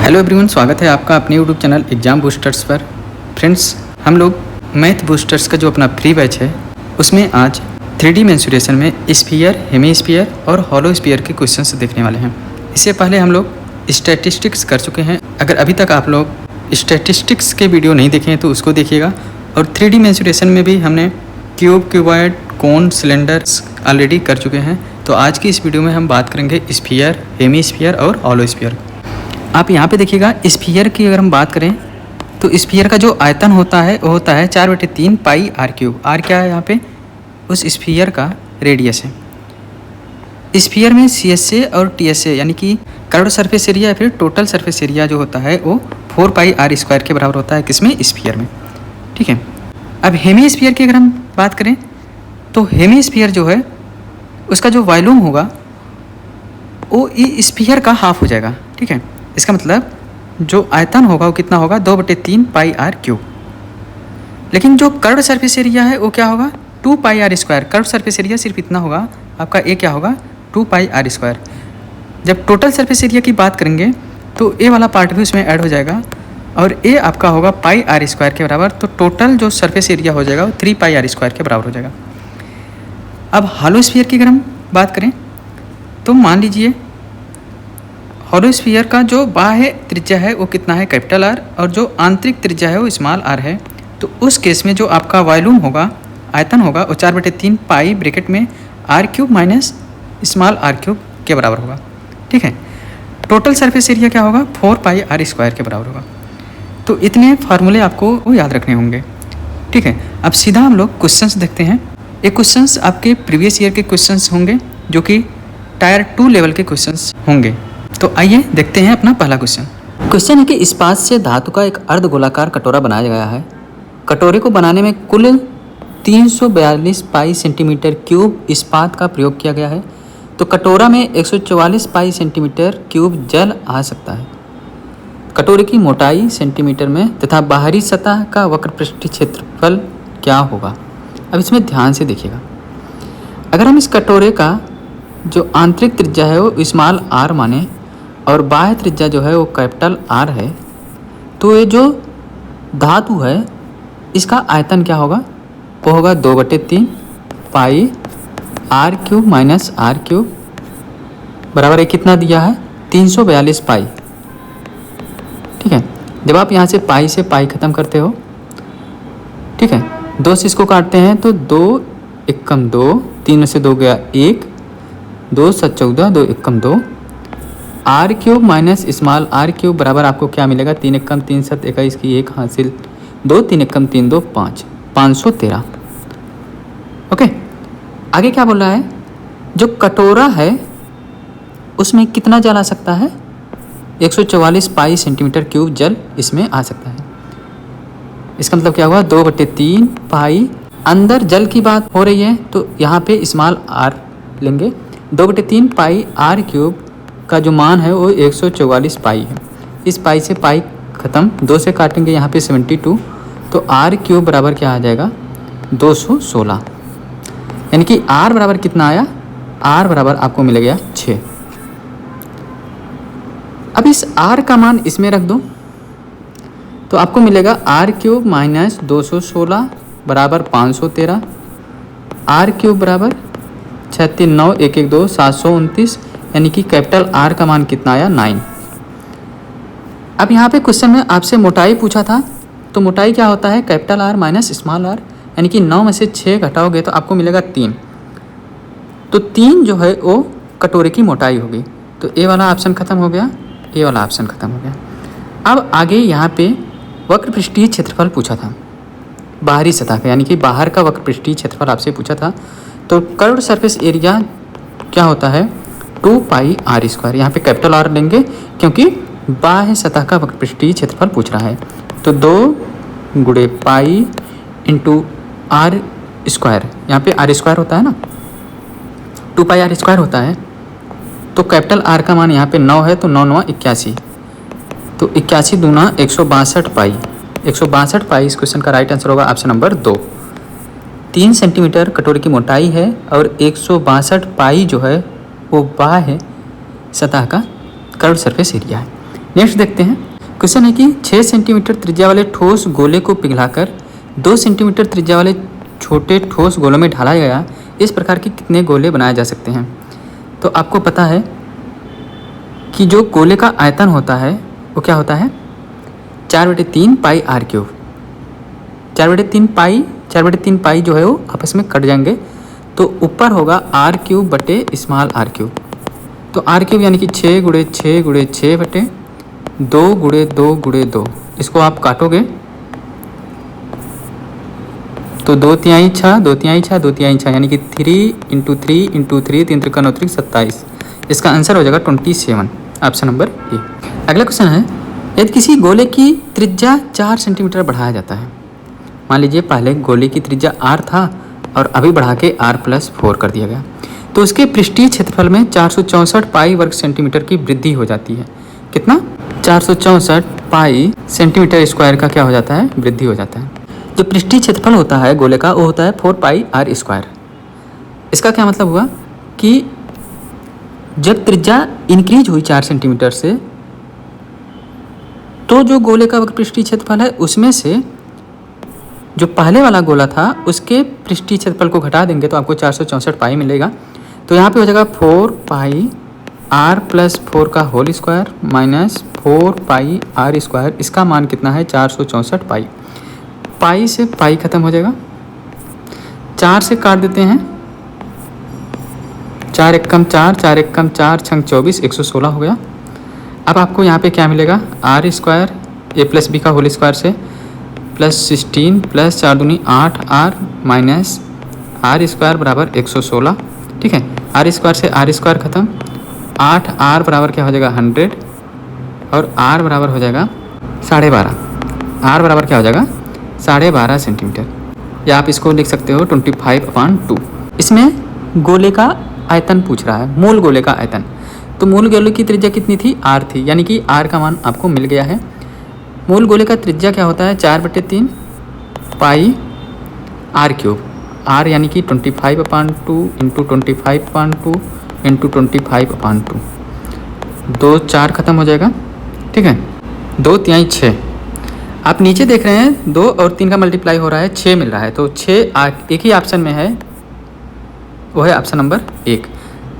Hello everyone, स्वागत है आपका अपने यूट्यूब चैनल एग्ज़ाम बूस्टर्स पर। फ्रेंड्स, हम लोग मैथ बूस्टर्स का जो अपना प्री बैच है उसमें आज 3D मेंसुरेशन में स्फीयर, हेमीस्फीयर और हॉलो स्फीयर के क्वेश्चंस देखने वाले हैं। इससे पहले हम लोग स्टैटिस्टिक्स कर चुके हैं। अगर अभी तक आप लोग स्टैटिस्टिक्स के वीडियो नहीं देखे हैं तो उसको देखिएगा। और 3D मेंसुरेशन में भी हमने क्यूब, क्यूबॉइड, कोन, सिलेंडर्स ऑलरेडी कर चुके हैं। तो आज की इस वीडियो में हम बात करेंगे स्फीयर, हेमीस्फीयर और हॉलो स्फीयर। आप यहाँ पे देखिएगा, स्फीयर की अगर हम बात करें तो स्फीयर का जो आयतन होता है वो होता है 4/3 पाई आर क्यूब। आर क्या है यहाँ पे? उस स्फीयर का रेडियस है। स्फीयर में CSA और TSA यानी कि कर्व्ड सरफेस एरिया या फिर टोटल सरफेस एरिया जो होता है वो 4 पाई आर स्क्वायर के बराबर होता है। किसमें? स्फीयर में। ठीक है। अब हेमी स्फीयर की अगर हम बात करें तो हेमी स्फीयर जो है उसका जो वॉल्यूम होगा वो स्फीयर का हाफ हो जाएगा। ठीक है। इसका मतलब जो आयतन होगा वो कितना होगा? 2/3 पाई आर क्यूब। लेकिन जो कर्व्ड सरफेस एरिया है वो क्या होगा? 2 pi are square. Curved surface area सिर्फ इतना होगा आपका। ए क्या होगा? 2 पाई आर स्क्वायर। जब टोटल सरफेस एरिया की बात करेंगे तो ए वाला पार्ट भी उसमें ऐड हो जाएगा और ए आपका होगा पाई आर स्क्वायर के बराबर। तो टोटल जो सरफेस एरिया हो जाएगा वो 3 पाई आर स्क्वायर के बराबर हो जाएगा। अब हॉलो स्फीयर की अगर हम बात करें तो मान लीजिए हॉलो स्फीयर का जो बाह्य त्रिज्या है वो कितना है? Capital are. और जो आंतरिक त्रिज्या है वो स्मॉल आर है। तो उस केस में जो आपका वॉल्यूम होगा, आयतन होगा, वो 4/3 पाई ब्रैकेट में R cube minus small R cube के बराबर होगा। ठीक है। टोटल सरफेस एरिया क्या होगा? 4 पाई आर स्क्वायर के बराबर होगा। तो इतने फार्मूले आपको याद रखने होंगे। ठीक है। अब सीधा हम लोग क्वेश्चंस देखते हैं। ये क्वेश्चंस आपके प्रीवियस ईयर के क्वेश्चंस होंगे जो कि टायर 2 लेवल के क्वेश्चंस होंगे। तो आइए देखते हैं अपना पहला क्वेश्चन। क्वेश्चन है कि इस्पात से धातु का एक अर्धगोलाकार कटोरा बनाया गया है। कटोरे को बनाने में कुल 342 पाई सेंटीमीटर क्यूब इस्पात का प्रयोग किया गया है। तो कटोरा में 144 पाई सेंटीमीटर क्यूब जल आ सकता है। कटोरे की मोटाई सेंटीमीटर में तथा बाहरी सतह का वक्रपृष्ठीय क्षेत्रफल क्या होगा? अब इसमें ध्यान से देखिएगा। अगर हम इस कटोरे का जो आंतरिक त्रिज्या है वो स्मॉल आर माने और बाह्य त्रिज्या जो है वो कैपिटल आर है, तो ये जो धातु है इसका आयतन क्या होगा? वो होगा 2/3 pi are cube minus r cube बराबर है कितना दिया है? 342 पाई। ठीक है। जब आप यहाँ से पाई ख़त्म करते हो, ठीक है, 2 से इसको काटते हैं तो 2 एकम 2, 3 में से 2 गया 1, 2 7 14, 2 एकम 2, R cube minus small R cube बराबर आपको क्या मिलेगा? 3 एकम 3 7 21 की 1 हासिल 2, 3 एकम 3 2 5, 513। ओके। आगे क्या बोल रहा है? जो कटोरा है उसमें कितना जल आ सकता है? 144 पाई सेंटीमीटर क्यूब जल इसमें आ सकता है। इसका मतलब क्या हुआ? 2/3 पाई। अंदर जल की बात हो रही है तो यहाँ पे स्मॉल आर लेंगे। 2/3 पाई आर क्यूब का जो मान है वो 144 पाई है। इस पाई से पाई ख़त्म, 2 से काटेंगे यहाँ पे 72, तो आर क्यूब बराबर क्या आ जाएगा? 216। यानी कि आर बराबर कितना आया? आर बराबर आपको मिल गया 6। अब इस आर का मान इसमें रख दो तो आपको मिलेगा आर क्यूब माइनस 216 बराबर 513। आर क्यूब बराबर 6 3 9 1 1 2 729, यानी कि कैपिटल आर का मान कितना आया? 9। अब यहाँ पे क्वेश्चन में आपसे मोटाई पूछा था, तो मोटाई क्या होता है? Capital R minus small R, यानी कि 9 में से 6 घटाओगे तो आपको मिलेगा 3। तो 3 जो है वो कटोरे की मोटाई होगी। तो ए वाला ऑप्शन खत्म हो गया, ए वाला ऑप्शन खत्म हो गया। अब आगे यहाँ पे वक्रपृष्ठीय क्षेत्रफल पूछा था बाहरी सतह का, यानी कि बाहर का वक्रपृष्ठीय क्षेत्रफल आपसे पूछा था। तो कर्व्ड सरफेस एरिया क्या होता है? 2 पाई आर स्क्वायर। यहाँ पे कैपिटल आर लेंगे क्योंकि बाह्य सतह का वक्रपृष्ठीय क्षेत्रफल पूछ रहा है। तो 2 गुणे पाई इंटू आर स्क्वायर, यहाँ पे आर स्क्वायर होता है ना, 2 पाई आर स्क्वायर होता है। तो कैपिटल आर का मान यहाँ पे 9 है, तो 9 9 81, तो 81 दूना 162 पाई। 162 पाई इस क्वेश्चन का राइट आंसर होगा ऑप्शन नंबर 2। 3 सेंटीमीटर कटोरे की मोटाई है और 162 पाई जो है वो बाह्य सतह का कर्व्ड सरफेस एरिया है। नेक्स्ट देखते हैं। क्वेश्चन है कि 6 सेंटीमीटर त्रिज्या वाले ठोस गोले को पिघलाकर 2 सेंटीमीटर त्रिज्या वाले छोटे ठोस गोलों में ढाला गया, इस प्रकार के कितने गोले बनाए जा सकते हैं। तो आपको पता है कि जो गोले का आयतन होता है वो क्या होता है, 4/3 पाई आर क्यूब। 4/3 पाई जो है वो आपस में कट जाएंगे, तो ऊपर होगा आर क्यूब बटे स्मॉल आर क्यूब। तो आर क्यूब यानी कि 6 गुणे 6 गुणे 6 बटे 2 गुणे 2 गुणे 2, इसको आप काटोगे तो 2 तिहाई 6, 2 तिहाई 6, 2 तिहाई 6 यानी कि 3 × 3 × 3 3 त्रिका 9 त्रिक 27। इसका आंसर हो जाएगा 27, ऑप्शन नंबर ए। अगला क्वेश्चन है, यदि किसी गोले की त्रिज्या 4 सेंटीमीटर बढ़ाया जाता है। मान लीजिए पहले गोले की त्रिज्या r था और अभी बढ़ा के r+4 कर दिया गया, तो उसके पृष्ठीय क्षेत्रफल में 464 पाई वर्ग सेंटीमीटर की वृद्धि हो जाती है। कितना, 464 पाई सेंटीमीटर स्क्वायर का क्या हो जाता है, वृद्धि हो जाता है। जो पृष्ठीय क्षेत्रफल होता है गोले का वो होता है 4 पाई r स्क्वायर। इसका क्या मतलब हुआ कि जब त्रिज्या इंक्रीज हुई 4 सेंटीमीटर से, तो जो गोले का पृष्ठीय क्षेत्रफल है उसमें से जो पहले वाला गोला था उसके पृष्ठीय क्षेत्रफल को घटा देंगे तो आपको 464 पाई मिलेगा। तो यहाँ पे हो जाएगा 4 पाई r+4 का होल स्क्वायर माइनस 4 पाई r स्क्वायर। इसका मान कितना है, 464 पाई। पाई से पाई खत्म हो जाएगा, 4 से काट देते हैं, 4 एकम 4, 4 एकम 4, 6 24, 116 हो गया। अब आपको यहाँ पे क्या मिलेगा, r स्क्वायर a+b का होल स्क्वायर से +16 प्लस 4 दूनी 8 r माइनस r स्क्वायर बराबर 116। ठीक है, r स्क्वायर से r स्क्वायर खत्म, 8 r बराबर क्या हो जाएगा 100 और r बराबर हो जाएगा 12.5। r बराबर क्या हो जाएगा 12.5 सेंटीमीटर, या आप इसको लिख सकते हो 25/2। इसमें गोले का आयतन पूछ रहा है, मूल गोले का आयतन। तो मूल गोले की त्रिज्या कितनी थी, r थी, यानी कि r का मान आपको मिल गया है। मूल गोले का त्रिज्या क्या होता है, 4/3 पाई r क्यूब। r यानी कि 25/2 इंटू 25/2 इंटू 25/2, 2 4 खत्म हो जाएगा। ठीक है, 2 तिहाई 6। आप नीचे देख रहे हैं 2 और 3 का मल्टीप्लाई हो रहा है, 6 मिल रहा है। तो 6 एक ही ऑप्शन में है, वो है ऑप्शन नंबर 1।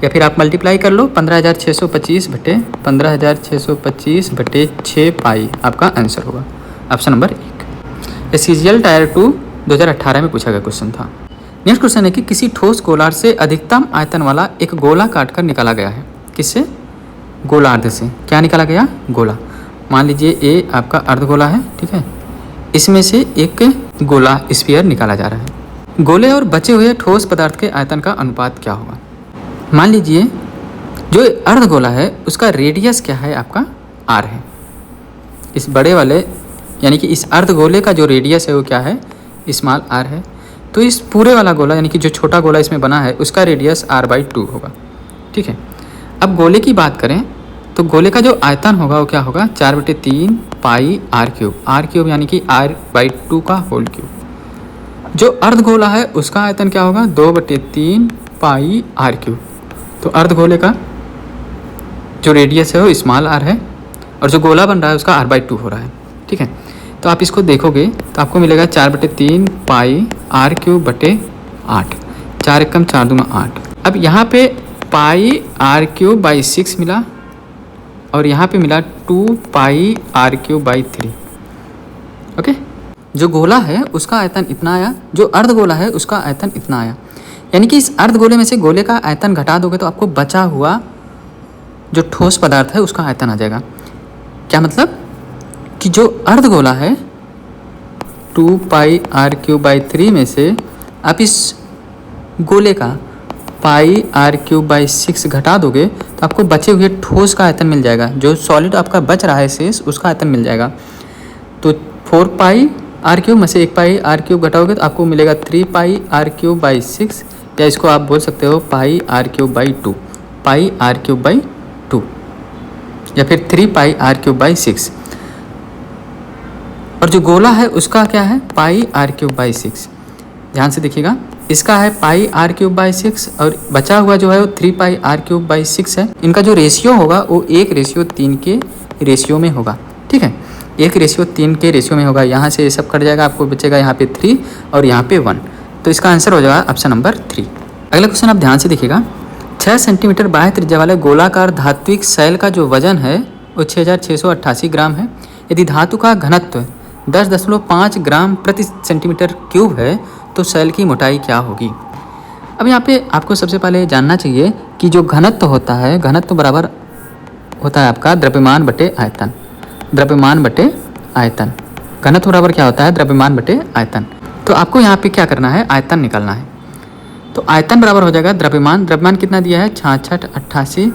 या फिर आप मल्टीप्लाई कर लो, 15,625 बटे 15,625 बटे 6 पाई आपका आंसर होगा, ऑप्शन नंबर 1। सीजीएल टायर 2 2018 में पूछा गया क्वेश्चन था। नेक्स्ट क्वेश्चन है कि किसी ठोस गोलार्ध से अधिकतम आयतन वाला एक गोला काटकर निकाला गया है। किससे, गोलार्ध से। क्या निकाला गया, गोला। मान लीजिए ए आपका अर्धगोला है, ठीक है, इसमें से एक गोला स्फीयर निकाला जा रहा है। गोले और बचे हुए ठोस पदार्थ के आयतन का अनुपात क्या होगा। मान लीजिए जो अर्धगोला है उसका रेडियस क्या है, आपका r है। इस बड़े वाले यानी कि इस अर्धगोले का जो रेडियस है वो क्या है, स्मॉल r है। तो इस पूरे वाला गोला यानी कि जो छोटा गोला इसमें बना है उसका रेडियस r/2 होगा। ठीक है, अब गोले की बात करें तो गोले का जो आयतन होगा वो क्या होगा, 4/3 पाई r क्यूब। r क्यूब यानी कि r/2 का होल क्यूब। जो अर्धगोला है उसका आयतन क्या होगा, 2/3 पाई r क्यूब। तो अर्धगोले का जो रेडियस है वो स्मॉल r है और जो गोला बन रहा है उसका r/2 हो रहा है। ठीक है, तो आप इसको देखोगे तो आपको मिलेगा 4/3 पाई r क्यूब बटे 8, 4 एकम 4 दूना 8। अब यहाँ पे पाई r क्यूब बाई 6 मिला और यहाँ पे मिला 2 पाई r क्यूब बाई 3। ओके, जो गोला है उसका आयतन इतना आया, जो अर्धगोला है उसका आयतन इतना आया। यानी कि इस अर्धगोले में से गोले का आयतन घटा दोगे तो आपको बचा हुआ जो ठोस पदार्थ है उसका आयतन आ जाएगा। क्या मतलब कि जो अर्धगोला है 2 पाई r क्यूब बाई 3 में से आप इस गोले का पाई r क्यूब बाई 6 घटा दोगे तो आपको बचे हुए ठोस का आयतन मिल जाएगा। जो सॉलिड आपका बच रहा है शेष उसका आयतन मिल जाएगा। तो 4 पाई r क्यूब में से 1 पाई r क्यूब घटाओगे तो आपको मिलेगा 3 पाई r क्यूब बाई 6, या इसको आप बोल सकते हो पाई r cube by 2, pi r cube by 2, या फिर 3 पाई r क्यूब बाई 6। और जो गोला है उसका क्या है, पाई r क्यूब बाई 6। ध्यान से देखिएगा, इसका है पाई r क्यूब बाई 6 और बचा हुआ जो है वो 3 पाई r क्यूब बाई 6 है। इनका जो रेशियो होगा वो 1:3 के रेशियो में होगा। ठीक है, 1:3 के रेशियो में होगा। यहाँ से ये सब कट जाएगा, आपको बचेगा यहाँ पे 3 और यहाँ पे 1। तो इसका आंसर हो जाएगा ऑप्शन नंबर 3। अगला क्वेश्चन आप ध्यान से देखिएगा। 6 सेंटीमीटर बाह्य त्रिज्या वाले गोलाकार धात्विक शैल का जो वजन है वो 6688 ग्राम है। यदि धातु का घनत्व 10.5 ग्राम प्रति सेंटीमीटर क्यूब है तो शैल की मोटाई क्या होगी। अब यहाँ पे आपको सबसे पहले जानना चाहिए कि जो घनत्व होता है, घनत्व बराबर होता है आपका द्रव्यमान बटे आयतन। द्रव्यमान बटे आयतन, घनत्व बराबर क्या होता है, द्रव्यमान बटे आयतन। तो आपको यहाँ पे क्या करना है, आयतन निकालना है। तो आयतन बराबर हो जाएगा द्रव्यमान, द्रव्यमान कितना दिया है 6688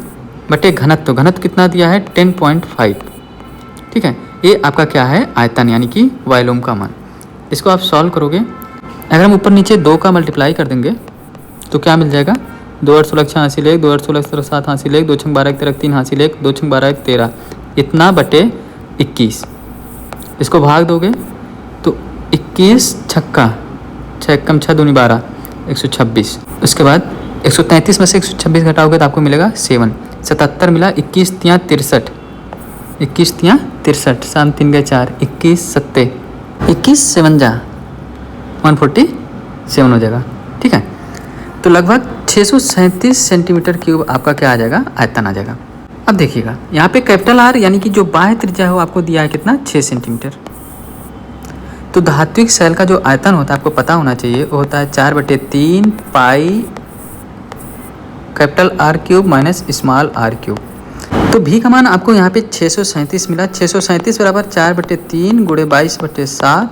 बटे घनत्व, घनत्व कितना दिया है 10.5। ठीक है, ये आपका क्या है आयतन यानी कि वॉल्यूम का मान। इसको आप सॉल्व करोगे, अगर हम ऊपर नीचे 2 का मल्टीप्लाई कर देंगे तो क्या मिल जाएगा, 2 8 16 6 हासिल 1, 2 8 16 17 7 हासिल 1, 2 6 12 1 13 3 हासिल 1, 2 6 12 1 13, इतना बटे 21। इसको भाग दोगे तो 21 छक्का 6 कम 6 दूनी 12 126। उसके बाद 133 में से 126 घटाओगे तो आपको मिलेगा 7, 77 मिला, 21 तियाँ 63, 21 तियाँ 63, 3 3 गए 4, 21 7 21 7 जा 147 हो जाएगा। ठीक है, तो लगभग 637 सेंटीमीटर क्यूब आपका क्या आ जाएगा, आयतन आ जाएगा। अब देखिएगा यहाँ पे कैपिटल आर यानी कि जो बाह्य त्रिज्या है वो आपको दिया है कितना 6 सेंटीमीटर। तो धात्विक शैल का जो आयतन होता है आपको पता होना चाहिए, वो होता है 4/3 pi capital R cube minus small R cube. तो भी का मान आपको यहाँ पे 637 मिला। 637 बराबर 4/3 गुणे 22/7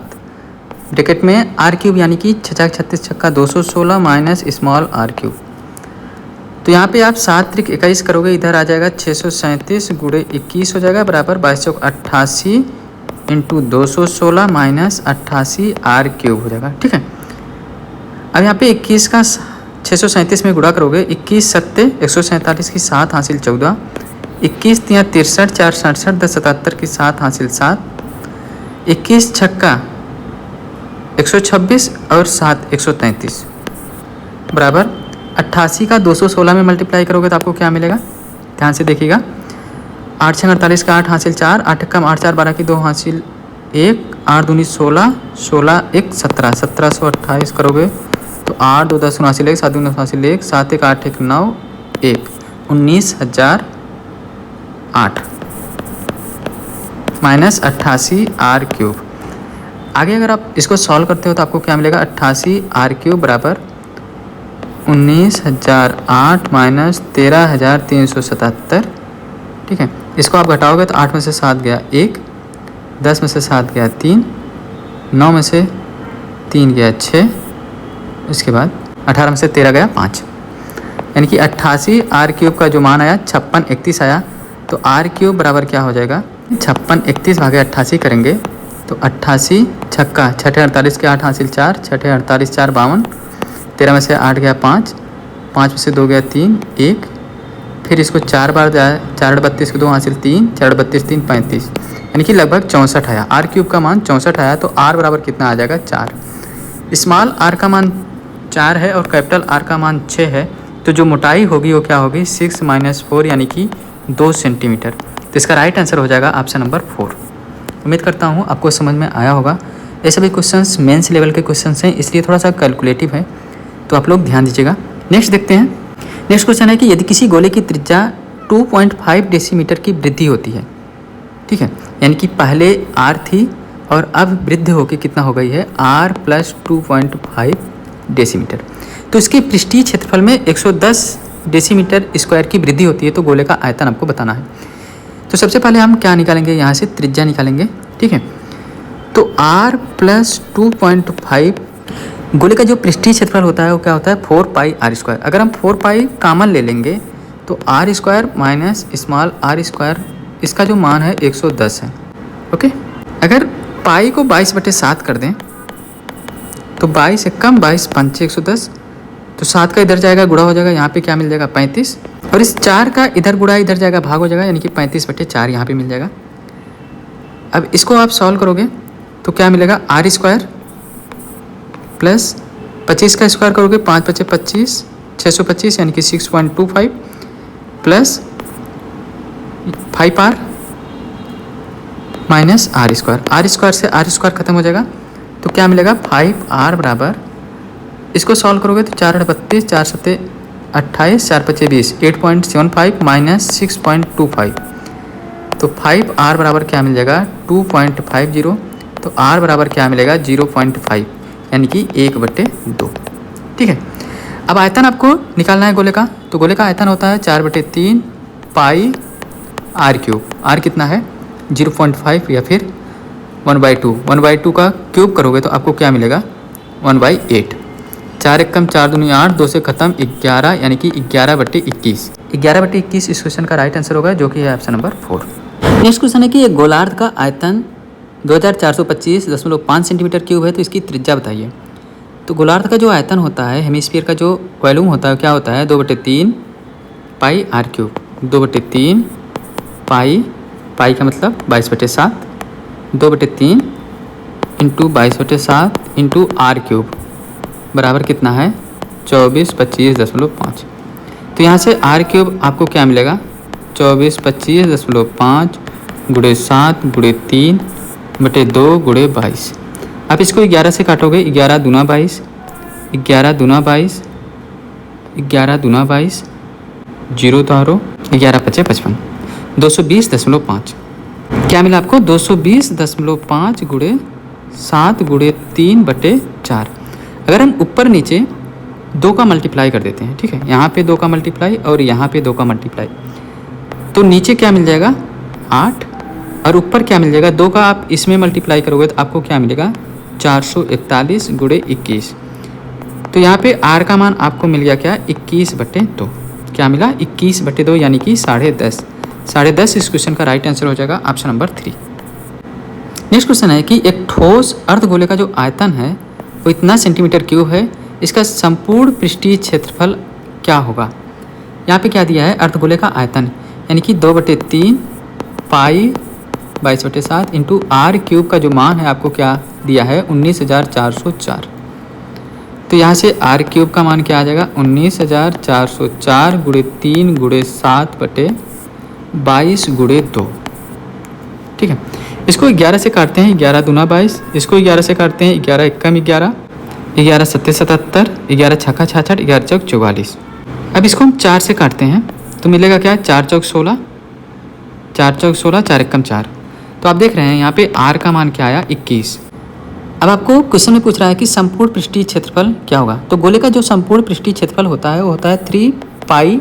ब्रैकेट में आर क्यूब यानी कि 6 36 छक्का 216 माइनस स्मॉल आर क्यूब। तो यहाँ पे आप 7 त्रिक 21 करोगे, इधर आ जाएगा 637 गुणे 21 हो जाएगा बराबर 2288 इंटू 216 माइनस 88 आर क्यूब हो जाएगा। ठीक है, अब यहाँ पे 21 का 637 में गुणा करोगे, 21 सत्ते 147 की 7 हासिल 14, 21 तियाँ 63 4 67 10 77 की 7 हासिल 7, 21 छक्का 126 और 7 133 बराबर 88 का 216 में मल्टीप्लाई करोगे तो आपको क्या मिलेगा, ध्यान से देखिएगा। 8 6 48 का 8 हासिल 4, 8 कम 8 4 12 की 2 हासिल 1, 8 दूनी 16 16 1 17 1728 करोगे तो 8 2 10 हासिल 1, 7 दूनी हासिल 1, 7 1 8 1 9 1 19,008 माइनस 88 आर क्यूब। आगे अगर आप इसको सॉल्व करते हो तो आपको क्या मिलेगा, 88 आर क्यूब बराबर 19,008 माइनस 13,377। ठीक है, इसको आप घटाओगे तो 8 में से 7 गया 1, 10 में से 7 गया 3, 9 में से 3 गया 6, उसके बाद 18 में से 13 गया 5, यानी कि 88 आर क्यूब का जो मान आया 5631 आया। तो आर क्यूब बराबर क्या हो जाएगा, 5631 भागे 88 करेंगे तो 88 छक्का 6 48 के 8 हासिल 4, 6 48 4 52, 13 में से 8 गया 5, 5 में से 2 गया 3 1, फिर इसको 4 बार जाए, 4 32 के 2 हासिल 3, 4 32 3 35, यानी कि लगभग 64 आया। आर क्यूब का मान 64 आया। तो आर बराबर कितना आ जाएगा 4। स्मॉल आर का मान 4 है और कैपिटल आर का मान 6 है। तो जो मोटाई होगी वो क्या होगी 6 - 4 यानी कि 2 सेंटीमीटर। तो इसका राइट आंसर हो जाएगा ऑप्शन नंबर 4। उम्मीद करता हूँ आपको समझ में आया होगा। ये सभी क्वेश्चंस मेंस लेवल के क्वेश्चंस हैं, इसलिए थोड़ा सा कैलकुलेटिव है, तो आप लोग ध्यान दीजिएगा। नेक्स्ट देखते हैं। नेक्स्ट क्वेश्चन है कि यदि किसी गोले की त्रिज्या 2.5 डेसीमीटर की वृद्धि होती है, ठीक है, यानी कि पहले आर थी और अब वृद्धि होकर कितना हो गई है आर प्लस 2.5 डेसीमीटर, तो इसके पृष्ठीय क्षेत्रफल में 110 डेसीमीटर स्क्वायर की वृद्धि होती है। तो गोले का आयतन आपको बताना है। तो सबसे पहले हम क्या निकालेंगे, यहाँ से त्रिज्या निकालेंगे। ठीक है, तो r प्लस 2.5 गोले का जो पृष्ठीय क्षेत्रफल होता है वो क्या होता है 4 पाई आर स्क्वायर। अगर हम 4 पाई कॉमन ले लेंगे तो R square minus small R square, इसका जो मान है 110 है। ओके, अगर पाई को 22/7 कर दें तो 22 एक कम 22 5 110, तो 7 का इधर जाएगा गुणा हो जाएगा, यहाँ पे क्या मिल जाएगा 35, और इस 4 का इधर गुणा इधर जाएगा भाग हो जाएगा, यानी कि 35/4 यहाँ पे मिल जाएगा। अब इसको आप सॉल्व करोगे तो क्या मिलेगा आर स्क्वायर प्लस 25 का स्क्वायर करोगे 5 × 25 625 यानी कि 6.25 plus 5r minus R square से आर स्क्वायर खत्म हो जाएगा, तो क्या मिलेगा 5r बराबर, इसको सॉल्व करोगे तो 4 32, 4 7 28, 4 5 20, 8.75 माइनस 6.25, तो 5r बराबर क्या मिल जाएगा 2.50, तो r बराबर क्या मिलेगा 0.5, यानी कि 1/2। ठीक है, अब आयतन आपको निकालना है गोले का, तो गोले का आयतन होता है 4/3 पाई r क्यूब। r कितना है 0.5 या फिर 1/2, 1/2 का क्यूब करोगे तो आपको क्या मिलेगा 1/8। 4 एकम 4 दूनी 8, 2 से खत्म 11, यानी कि 11/21। 11/21 इस क्वेश्चन का राइट आंसर होगा, जो कि है ऑप्शन नंबर 4। नेक्स्ट क्वेश्चन है कि एक गोलार्ध का आयतन 2425.5 सेंटीमीटर क्यूब है, तो इसकी त्रिज्या बताइए। तो गोलार्ध का जो आयतन होता है, हेमिस्फीयर का जो वॉल्यूम होता है, क्या होता है 2/3 पाई r क्यूब। 2/3 पाई का मतलब 22/7, 2/3 इंटू 22/7 इंटू r क्यूब बराबर कितना है 2425.5। तो यहाँ से r क्यूब आपको क्या मिलेगा 2425.5 गुणे 7 गुणे 3/2 गुणे 22। आप इसको 11 से काटोगे, 11 दूना 22, 11 दूना 22, 11 दूना 22, 0 तारो 11 5 55, 220.5। क्या मिला आपको 220.5 गुणे 7 गुणे 3/4। अगर हम ऊपर नीचे 2 का मल्टीप्लाई कर देते हैं, ठीक है, यहाँ पे 2 का मल्टीप्लाई और यहाँ पे 2 का मल्टीप्लाई, तो नीचे क्या मिल जाएगा 8 और ऊपर क्या मिल जाएगा 2 का आप इसमें मल्टीप्लाई करोगे तो आपको क्या मिलेगा 441 गुणे 21। तो यहाँ पे r का मान आपको मिल गया क्या 21/2। क्या मिला 21/2, यानी कि 10.5। 10.5 इस क्वेश्चन का राइट आंसर हो जाएगा ऑप्शन नंबर 3। नेक्स्ट क्वेश्चन है कि एक ठोस अर्धगोले का जो आयतन है वो इतना सेंटीमीटर क्यूब है, इसका संपूर्ण पृष्ठीय क्षेत्रफल क्या होगा। यहाँ पे क्या दिया है अर्धगोले का आयतन, यानी कि 2/3 पाई 22/7 इंटू r क्यूब का जो मान है आपको क्या दिया है 19,404। तो यहाँ से r क्यूब का मान क्या आ जाएगा 19,404 गुणे 3 गुणे 7/22 गुणे 2। ठीक है, इसको 11 से काटते हैं, 11 दूना 22, इसको 11 से काटते हैं, 11 एकम 11, 11 7 77, 11 छक्का 66, 11 चौक 44। अब इसको हम 4 से काटते हैं तो मिलेगा क्या 4 चौक 16, 4 चौक 16, 4 एकम 4। तो आप देख रहे हैं यहाँ पे r का मान क्या आया 21। अब आपको क्वेश्चन में पूछ रहा है कि संपूर्ण पृष्ठीय क्षेत्रफल क्या होगा। तो गोले का जो संपूर्ण पृष्ठीय क्षेत्रफल होता है वो होता है 3 पाई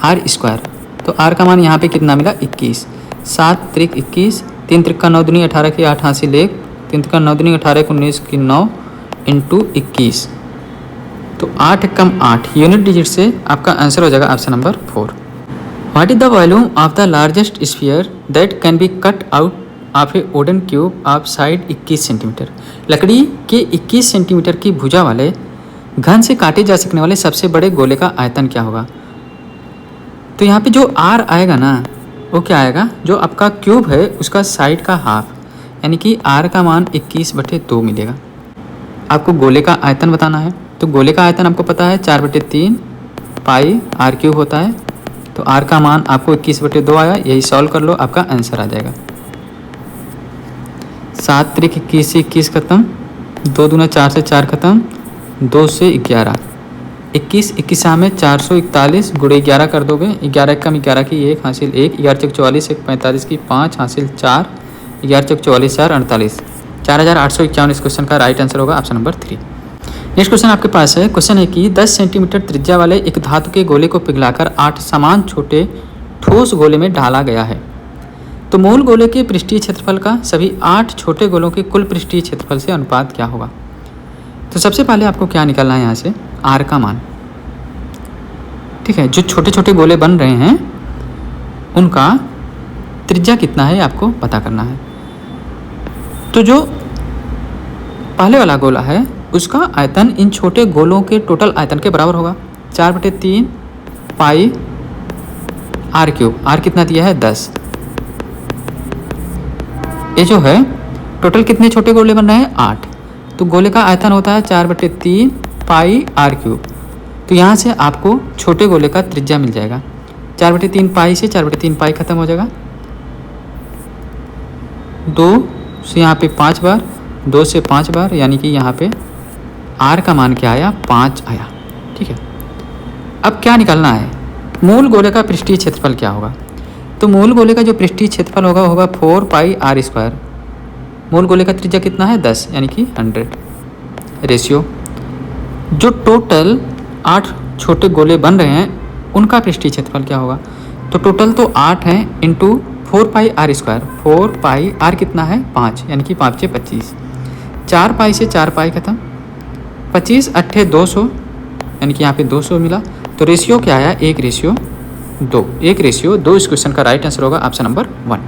r स्क्वायर। तो r का मान यहाँ पे कितना मिला 21, 7 त्रिक 21, 3 त्रिक 9 दूनी 18 की 8 हासिल 1, 3 त्रिक 9 दूनी 18 19 की 9 इंटू 21, तो 8 एकम 8 यूनिट डिजिट से आपका आंसर हो जाएगा option number 4। What is the volume of the largest sphere that can be cut out of A wooden cube of side 21 centimetre. लकड़ी के 21 सेंटीमीटर की भुजा वाले घन से काटे जा सकने वाले सबसे बड़े गोले का आयतन क्या होगा। तो यहाँ पे जो r आएगा ना वो क्या आएगा, जो आपका क्यूब है उसका साइड का हाफ, यानी कि r का मान 21/2 मिलेगा। आपको गोले का आयतन बताना है, तो गोले का आयतन आपको पता है 4/3 पाई r क्यूब होता है। तो r का मान आपको 21/2 आया, यही सॉल्व कर लो आपका आंसर आ जाएगा। 7 त्रिक 21 से 21 खत्म, 2 दूना 4 से 4 खत्म, 2 से 11, 21 21 में 441 गुणे 11 कर दोगे, 11 एकम 11 की 1 हासिल 1, 11 चौक 44, 1 45 की 5 हासिल 4, 11 चौक 44 4 48, 4851 इस क्वेश्चन का राइट आंसर होगा ऑप्शन नंबर 3। नेक्स्ट क्वेश्चन आपके पास है, क्वेश्चन है कि 10 सेंटीमीटर त्रिज्या वाले एक धातु के गोले को पिघलाकर 8 समान छोटे ठोस गोले में ढाला गया है। तो मूल गोले के पृष्ठीय क्षेत्रफल का सभी 8 छोटे गोलों के कुल पृष्ठीय क्षेत्रफल से अनुपात क्या होगा। तो सबसे पहले आपको क्या निकालना है यहाँ से r का मान। ठीक है, जो छोटे छोटे गोले बन रहे हैं उनका त्रिज्या कितना है आपको पता करना है। तो जो पहले वाला गोला है उसका आयतन इन छोटे गोलों के टोटल आयतन के बराबर होगा, 4/3 पाई r क्यूब। r कितना दिया है 10। ये जो है टोटल कितने छोटे गोले बन रहे हैं 8, तो गोले का आयतन होता है 4/3 पाई r क्यूब। तो यहाँ से आपको छोटे गोले का त्रिज्या मिल जाएगा, 4/3 पाई से 4/3 पाई खत्म हो जाएगा, 2 से यहाँ पे 5 बार, 2 से 5 बार, यानी कि यहाँ पे r का मान क्या आया, 5 आया। ठीक है, अब क्या निकालना है, मूल गोले का पृष्ठीय क्षेत्रफल क्या होगा। तो मूल गोले का जो पृष्ठीय क्षेत्रफल होगा 4 पाई आर स्क्वायर। मूल गोले का त्रिज्या कितना है, 10, यानी कि 100। रेशियो जो टोटल 8 छोटे गोले बन रहे हैं उनका पृष्ठीय क्षेत्रफल क्या होगा। तो टोटल तो 8 है into 4 pi are square. 4 pi R कितना है, 5, यानी कि 5 से 25। 4 पाई से 4 पाई खत्म, 25 अट्ठे 200, यानी कि यहाँ पे 200 मिला। तो रेशियो क्या आया, 1:2। 1:2 इस क्वेश्चन का राइट आंसर होगा ऑप्शन नंबर 1।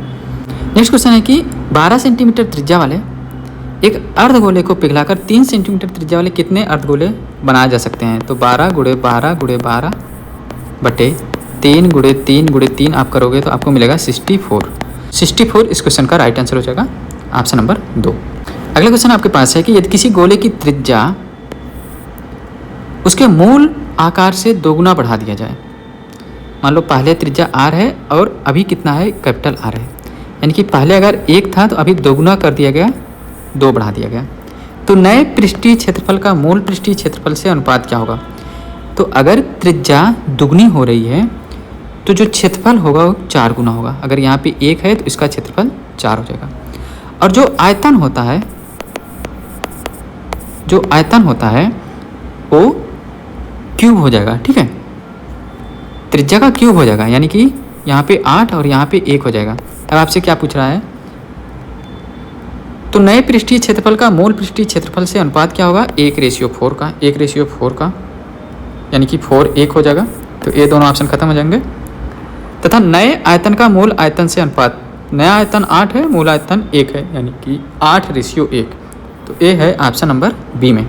नेक्स्ट क्वेश्चन है कि 12 सेंटीमीटर त्रिज्या वाले एक अर्धगोले को पिघलाकर 3 सेंटीमीटर त्रिज्या वाले कितने अर्धगोले बनाए जा सकते हैं। तो 12 × 12 × 12 बटे 3 × 3 × 3 आप करोगे तो आपको मिलेगा 64 इस क्वेश्चन का राइट आंसर हो जाएगा ऑप्शन नंबर 2। अगला क्वेश्चन आपके पास है कि यदि किसी गोले की त्रिज्या उसके मूल आकार से दोगुना बढ़ा दिया जाए। मान लो पहले त्रिज्या r है और अभी कितना है, कैपिटल R है, यानी कि पहले अगर 1 था तो अभी दोगुना कर दिया गया, 2 बढ़ा दिया गया। तो नए पृष्ठीय क्षेत्रफल का मूल पृष्ठीय क्षेत्रफल से अनुपात क्या होगा। तो अगर त्रिज्या दुगनी हो रही है तो जो क्षेत्रफल होगा वो 4 गुना होगा। अगर यहाँ पे 1 है तो इसका क्षेत्रफल 4 हो जाएगा। और जो आयतन होता है वो क्यूब हो जाएगा। ठीक है, त्रिज्या का क्यूब हो जाएगा, यानी कि यहाँ पे 8 और यहाँ पे 1 हो जाएगा। अब आपसे क्या पूछ रहा है, तो नए पृष्ठीय क्षेत्रफल का मूल पृष्ठीय क्षेत्रफल से अनुपात क्या होगा, 1:4 का। 1:4 का यानी कि 4 1 हो जाएगा। तो ये दोनों ऑप्शन खत्म हो जाएंगे। तथा नए आयतन का मूल आयतन से अनुपात, नया आयतन 8 है, मूल आयतन 1 है, यानी कि 8:1। तो ये है ऑप्शन नंबर बी में।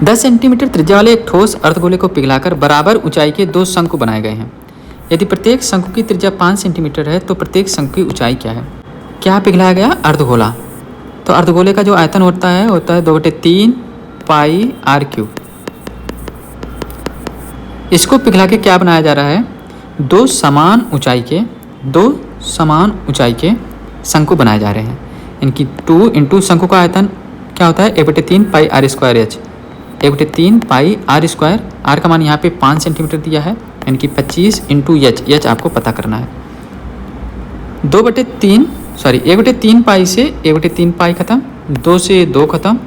10 सेंटीमीटर त्रिज्या वाले एक ठोस अर्धगोले को पिघलाकर बराबर ऊंचाई के 2 शंकु बनाए गए हैं। यदि प्रत्येक शंकु की त्रिज्या 5 सेंटीमीटर है तो प्रत्येक शंकु की ऊंचाई क्या है। क्या पिघलाया गया, अर्धगोला। तो अर्धगोले का जो आयतन होता है 2/3 पाई r³। इसको पिघला के क्या बनाया जा रहा है, 2 समान ऊंचाई के शंकु बनाए जा रहे हैं। इनकी 2 इंटू शंकु का आयतन क्या होता है, 1/3 पाई r²h। 1/3 पाई r²। r का मान यहाँ पे 5 सेंटीमीटर दिया है, यानी कि 25 इंटू h आपको पता करना है। 1/3 पाई से 1/3 पाई खत्म, 2 से 2 खत्म,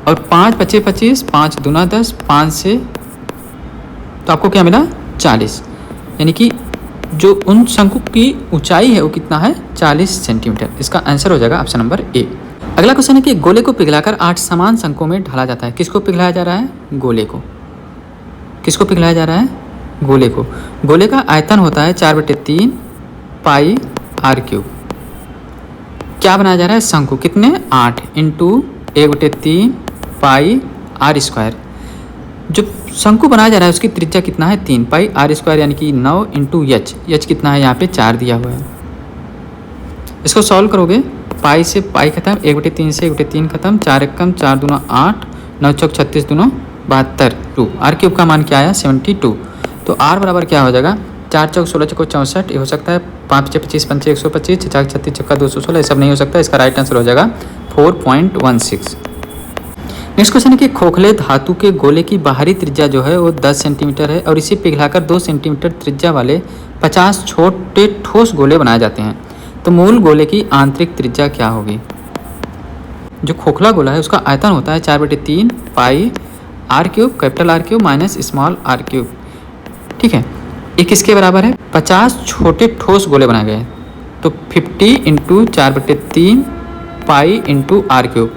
और 5 बचे 25, 5 दूना 10, 5 से तो आपको क्या मिला, 40। यानी कि जो उन शंकु की ऊंचाई है वो कितना है, 40 सेंटीमीटर। इसका आंसर हो जाएगा ऑप्शन नंबर ए। अगला क्वेश्चन है कि गोले को पिघलाकर 8 समान शंकुओं में ढाला जाता है। किसको पिघलाया जा रहा है, गोले को। किसको पिघलाया जा रहा है, गोले को। गोले का आयतन होता है 4/3 पाई r³। क्या बनाया जा रहा है, शंकु। कितने, 8 इंटू 1/3 पाई r²। जो शंकु बनाया जा रहा है उसकी त्रिज्या कितना है, 3 पाई r², यानी कि 9 इंटू h कितना है, यहाँ पे 4 दिया हुआ है। इसको सॉल्व करोगे, पाई से पाई खत्म, 1/3 से 1/3 खत्म, 4 एकम 4 दूना 8, 9 चौक 36 दूना 72, 2 r³ का मान क्या आया, 72। तो r बराबर क्या हो जाएगा, 4 चौक 16 चौक 64, ये हो सकता है, 5 × 25 = 125, 6 × 36 = 216, ये सब नहीं हो सकता। इसका राइट आंसर हो जाएगा 4.16। नेक्स्ट क्वेश्चन है कि खोखले धातु के गोले की बाहरी त्रिज्या जो है वो 10 सेंटीमीटर है और इसे पिघलाकर 2 सेंटीमीटर त्रिज्या वाले 50 छोटे ठोस गोले बनाए जाते हैं। तो मूल गोले की आंतरिक त्रिज्या क्या होगी। जो खोखला गोला है उसका आयतन होता है 4/3 पाई r³, capital R³ minus small r³। ठीक है, ये किसके बराबर है, 50 छोटे ठोस गोले बनाए गए हैं। तो 50 इंटू 4/3 पाई इंटू r³।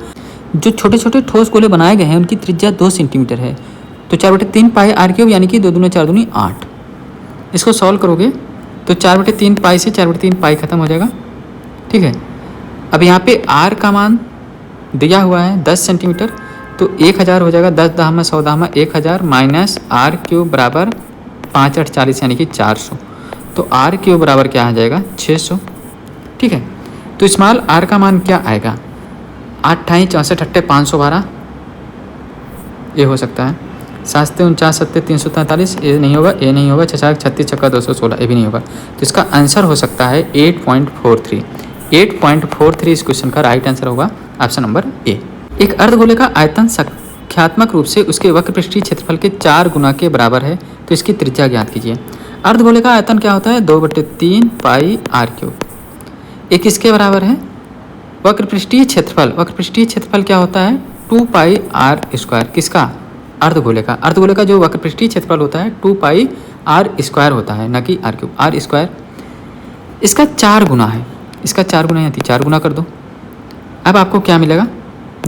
जो छोटे छोटे ठोस गोले बनाए गए हैं उनकी त्रिज्या 2 सेंटीमीटर है। तो 4/3 पाई r³, यानी कि 2 दूनी 4 दूनी 8। इसको सॉल्व करोगे तो 4/3 पाई से 4/3 पाई खत्म हो जाएगा। ठीक है, अब यहाँ पे r का मान दिया हुआ है 10 सेंटीमीटर, तो 1000 हो जाएगा। 10 दाम में 100 दाम में 1000 माइनस r³ बराबर 5 8 40, यानी कि 400। तो r³ बराबर क्या आ जाएगा, 600। ठीक है, तो स्मॉल r का मान क्या आएगा, 8 × 64 = 512, ये हो सकता है। 7 × 49 = 343, ये नहीं होगा, ये नहीं होगा। 6 × 36 = 216, ये भी नहीं होगा। तो इसका आंसर हो सकता है 8.43। 8.43 इस क्वेश्चन का राइट आंसर होगा ऑप्शन नंबर ए। एक अर्धगोले का आयतन संख्यात्मक रूप से उसके वक्रपृष्ठीय क्षेत्रफल के 4 गुना के बराबर है, तो इसकी त्रिज्या ज्ञात कीजिए। अर्धगोले का आयतन क्या होता है? 2/3 पाई आर क्यूब। एक इसके बराबर है वक्रपृष्ठीय क्षेत्रफल। वक्रपृष्ठीय क्षेत्रफल क्या होता है? 2 पाई आर स्क्वायर। किसका? अर्धगोले का। अर्धगोले का जो वक्रपृष्ठीय क्षेत्रफल होता है 2 पाई आर स्क्वायर होता है, न कि आर क्यूब। आर स्क्वायर इसका 4 गुना है। इसका 4 गुना यानी 4 गुना कर दो। अब आपको क्या मिलेगा?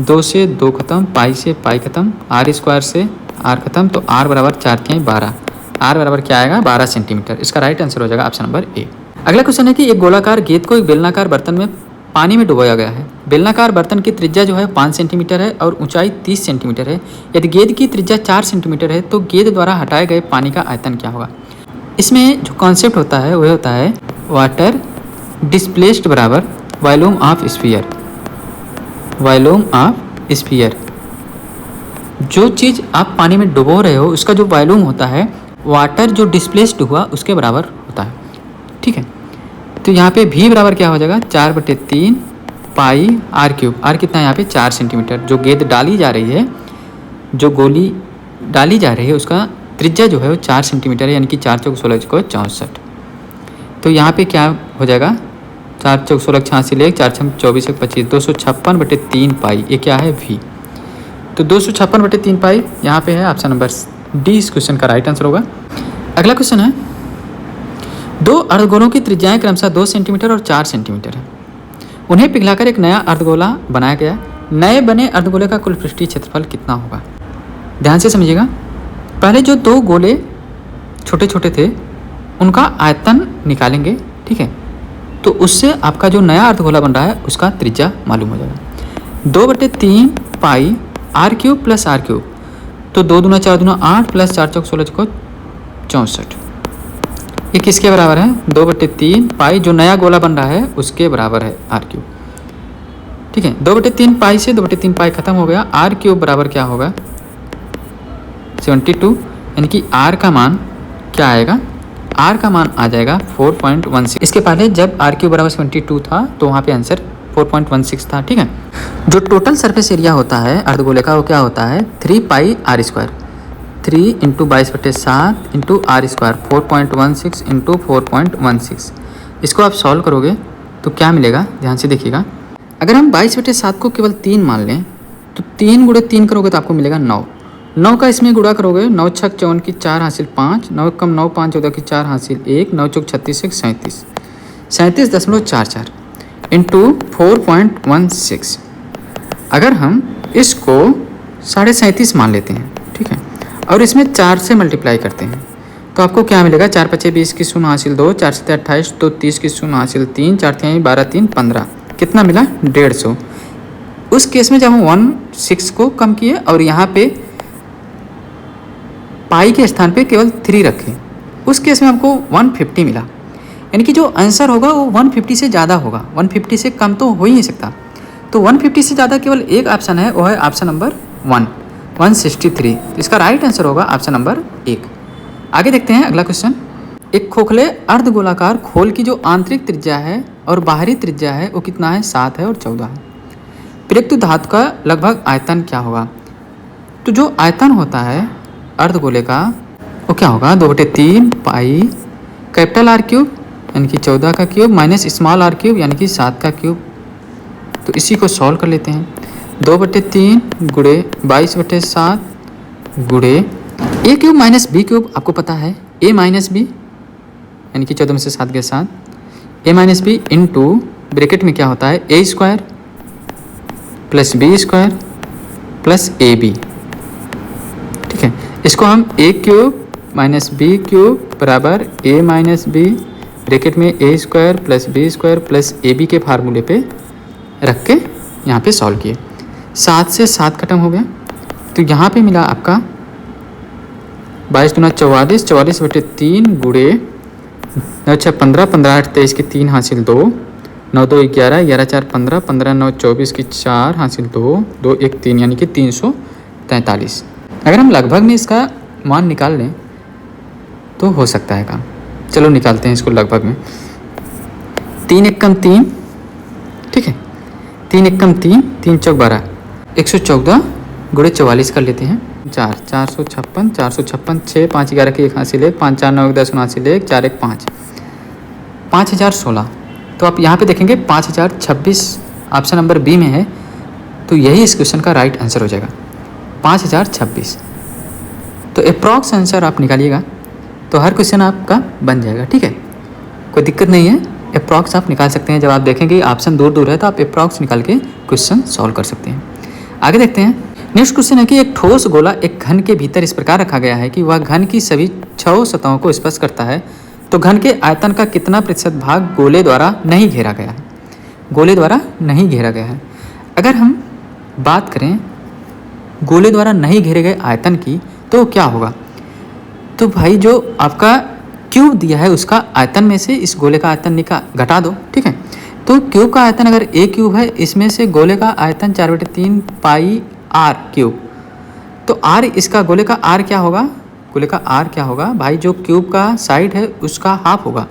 2 से 2 खत्म, पाई से पाई खत्म, आर स्क्वायर से आर खत्म, तो आर बराबर 4 3 12। आर बराबर क्या आएगा? 12 सेंटीमीटर। इसका राइट आंसर हो जाएगा ऑप्शन नंबर ए। अगला क्वेश्चन है कि एक गोलाकार गेंद को एक बेलनाकार बर्तन में पानी में डुबोया गया है। बेलनाकार बर्तन की त्रिज्या जो है 5 सेंटीमीटर है और ऊंचाई 30 सेंटीमीटर है। यदि गेंद की त्रिज्या 4 सेंटीमीटर है तो गेंद द्वारा हटाए गए पानी का आयतन क्या होगा? इसमें जो कॉन्सेप्ट होता है वह होता है वाटर डिस्प्लेस्ड बराबर volume of sphere. Volume of sphere, जो चीज़ आप पानी में डुबो रहे हो उसका जो वॉल्यूम होता है वाटर जो डिस्प्लेस्ड हुआ उसके बराबर होता है। ठीक है, तो यहाँ पे v बराबर क्या हो जाएगा? 4/3 पाई आर क्यूब। आर कितना है यहाँ पे? 4 सेंटीमीटर। जो गेंद डाली जा रही है, जो गोली डाली जा रही है उसका त्रिज्या जो है वो 4 सेंटीमीटर है, यानी कि 4 चौक 16 को 64। तो यहाँ पे क्या हो जाएगा? 4 चौक 16 86 1 4 छम 24 1 25 256/3 पाई। ये क्या है? v। तो 256/3 पाई यहाँ पे है ऑप्शन नंबर डी इस क्वेश्चन का राइट आंसर होगा। अगला क्वेश्चन है, 2 अर्धगोलों की त्रिज्याएं क्रमशः 2 सेंटीमीटर और 4 सेंटीमीटर है। उन्हें पिघलाकर एक नया अर्धगोला बनाया गया। नए बने अर्धगोले का कुल पृष्ठीय क्षेत्रफल कितना होगा? ध्यान से समझिएगा। पहले जो 2 गोले छोटे छोटे थे उनका आयतन निकालेंगे, ठीक है, तो उससे आपका जो नया अर्धगोला बन रहा है उसका त्रिज्या मालूम हो जाएगा। 2/3 pi are cube plus r cube, तो 2 दूना 4 दूना 8 प्लस 4 चौक 16 को 64। ये किसके बराबर है? 2/3 पाई जो नया गोला बन रहा है उसके बराबर है आर क्यूब। ठीक है, 2/3 पाई से 2/3 पाई खत्म हो गया। आर क्यूब बराबर क्या होगा? 72, यानी कि आर का मान क्या आएगा? आर का मान आ जाएगा 4.16। इसके पहले जब आर क्यूब बराबर 72 था तो वहाँ पे आंसर 4.16 था। ठीक है, जो टोटल सरफेस एरिया होता है अर्धगोले का वो क्या होता है? 3 pi are square. 3 × 22/7 × R square 4.16 × 4.16। इसको आप सॉल्व करोगे तो क्या मिलेगा? ध्यान से देखिएगा। अगर हम 22/7 को केवल 3 मान लें तो 3 × 3 करोगे तो आपको मिलेगा 9। 9 का इसमें गुणा करोगे, 9 छक 54 की 4 हासिल 5, 9 कम 9 5 14 की 4 हासिल 1, 9 चौक 36 1 37, 37.44 इंटू 4.16। अगर हम इसको 37.5 मान लेते हैं, ठीक है, और इसमें 4 से मल्टीप्लाई करते हैं तो आपको क्या मिलेगा? 4 5 20 की 0 हासिल 2, 4 7 28, तो 30 की 0 हासिल 3, 4 3 12 3 15। कितना मिला? 150। उस केस में जब हम 16 को कम किए और यहाँ पे पाई के स्थान पे केवल 3 रखें, उस केस में हमको 150 मिला। यानी कि जो आंसर होगा वो 150 से ज़्यादा होगा, 150 से कम तो हो ही नहीं सकता। तो 150 से ज़्यादा केवल एक ऑप्शन है, वो है ऑप्शन नंबर 163। इसका राइट आंसर होगा ऑप्शन नंबर 1। आगे देखते हैं अगला क्वेश्चन। एक खोखले अर्धगोलाकार खोल की जो आंतरिक त्रिज्या है और बाहरी त्रिज्या है वो कितना है? 7 है और 14 है। प्रयुक्त धातु का लगभग आयतन क्या होगा? तो जो आयतन होता है अर्धगोले का वो क्या होगा? 2/3 पाई कैपिटल आर क्यूब यानी कि 14 का cube minus small R cube यानी कि 7 का क्यूब। तो इसी को सॉल्व कर लेते हैं। 2/3 गुणे 22/7 गुणे ए क्यूब माइनस बी क्यूब। आपको पता है ए माइनस बी यानी कि 14 में से 7 गए 7, A minus B into bracket में क्या होता है? A square plus B square plus A B. ठीक है, इसको हम A cube minus B cube बराबर ए माइनस बी ब्रैकेट में A square plus B square plus A B के फार्मूले पे रख के यहाँ पे सॉल्व किए। 7 से 7 खत्म हो गया तो यहाँ पे मिला आपका 22 दूना 44, 44/3 गुणे 9 6 15, 15 8 23 की 3 हासिल 2, 9 2 11, 11 4 15, 15 9 24 की 4 हासिल 2, 2 1 3 यानी कि 343। अगर हम लगभग में इसका मान निकाल लें तो हो सकता है काम। चलो निकालते हैं इसको लगभग में। 3 1 कम 3, ठीक है। 3 एकम 3, 3 चौक 12, 114 गुणे 44 कर लेते हैं। 4, 456, 456, 6, 5 11 की 1 हासिल 1, 5 4 9 10 हासिल 1, 4 1 5, 5016। तो आप यहाँ पे देखेंगे 5026 ऑप्शन नंबर बी में है, तो यही इस क्वेश्चन का राइट आंसर हो जाएगा 5026। तो अप्रॉक्स आंसर आप निकालिएगा तो हर क्वेश्चन आपका बन जाएगा, ठीक है, कोई दिक्कत नहीं है। अप्रॉक्स आप निकाल सकते हैं, जब आप देखेंगे ऑप्शन दूर दूर है तो आप अप्रॉक्स निकाल के क्वेश्चन सॉल्व कर सकते हैं। आगे देखते हैं। नेक्स्ट क्वेश्चन है कि एक ठोस गोला एक घन के भीतर इस प्रकार रखा गया है कि वह घन की सभी 6 सतहों को स्पर्श करता है, तो घन के आयतन का कितना प्रतिशत भाग गोले द्वारा नहीं घेरा गया है? गोले द्वारा नहीं घेरा गया है। अगर हम बात करें गोले द्वारा नहीं घेरे गए आयतन की तो क्या होगा? तो भाई जो आपका क्यूब दिया है उसका आयतन में से इस गोले का आयतन घटा दो, ठीक है। तो क्यूब का आयतन अगर ए क्यूब है, इसमें से गोले का आयतन 4/3 पाई आर क्यूब, तो आर इसका गोले का आर क्या होगा? गोले का आर क्या होगा भाई? जो क्यूब का साइड है उसका हाफ होगा,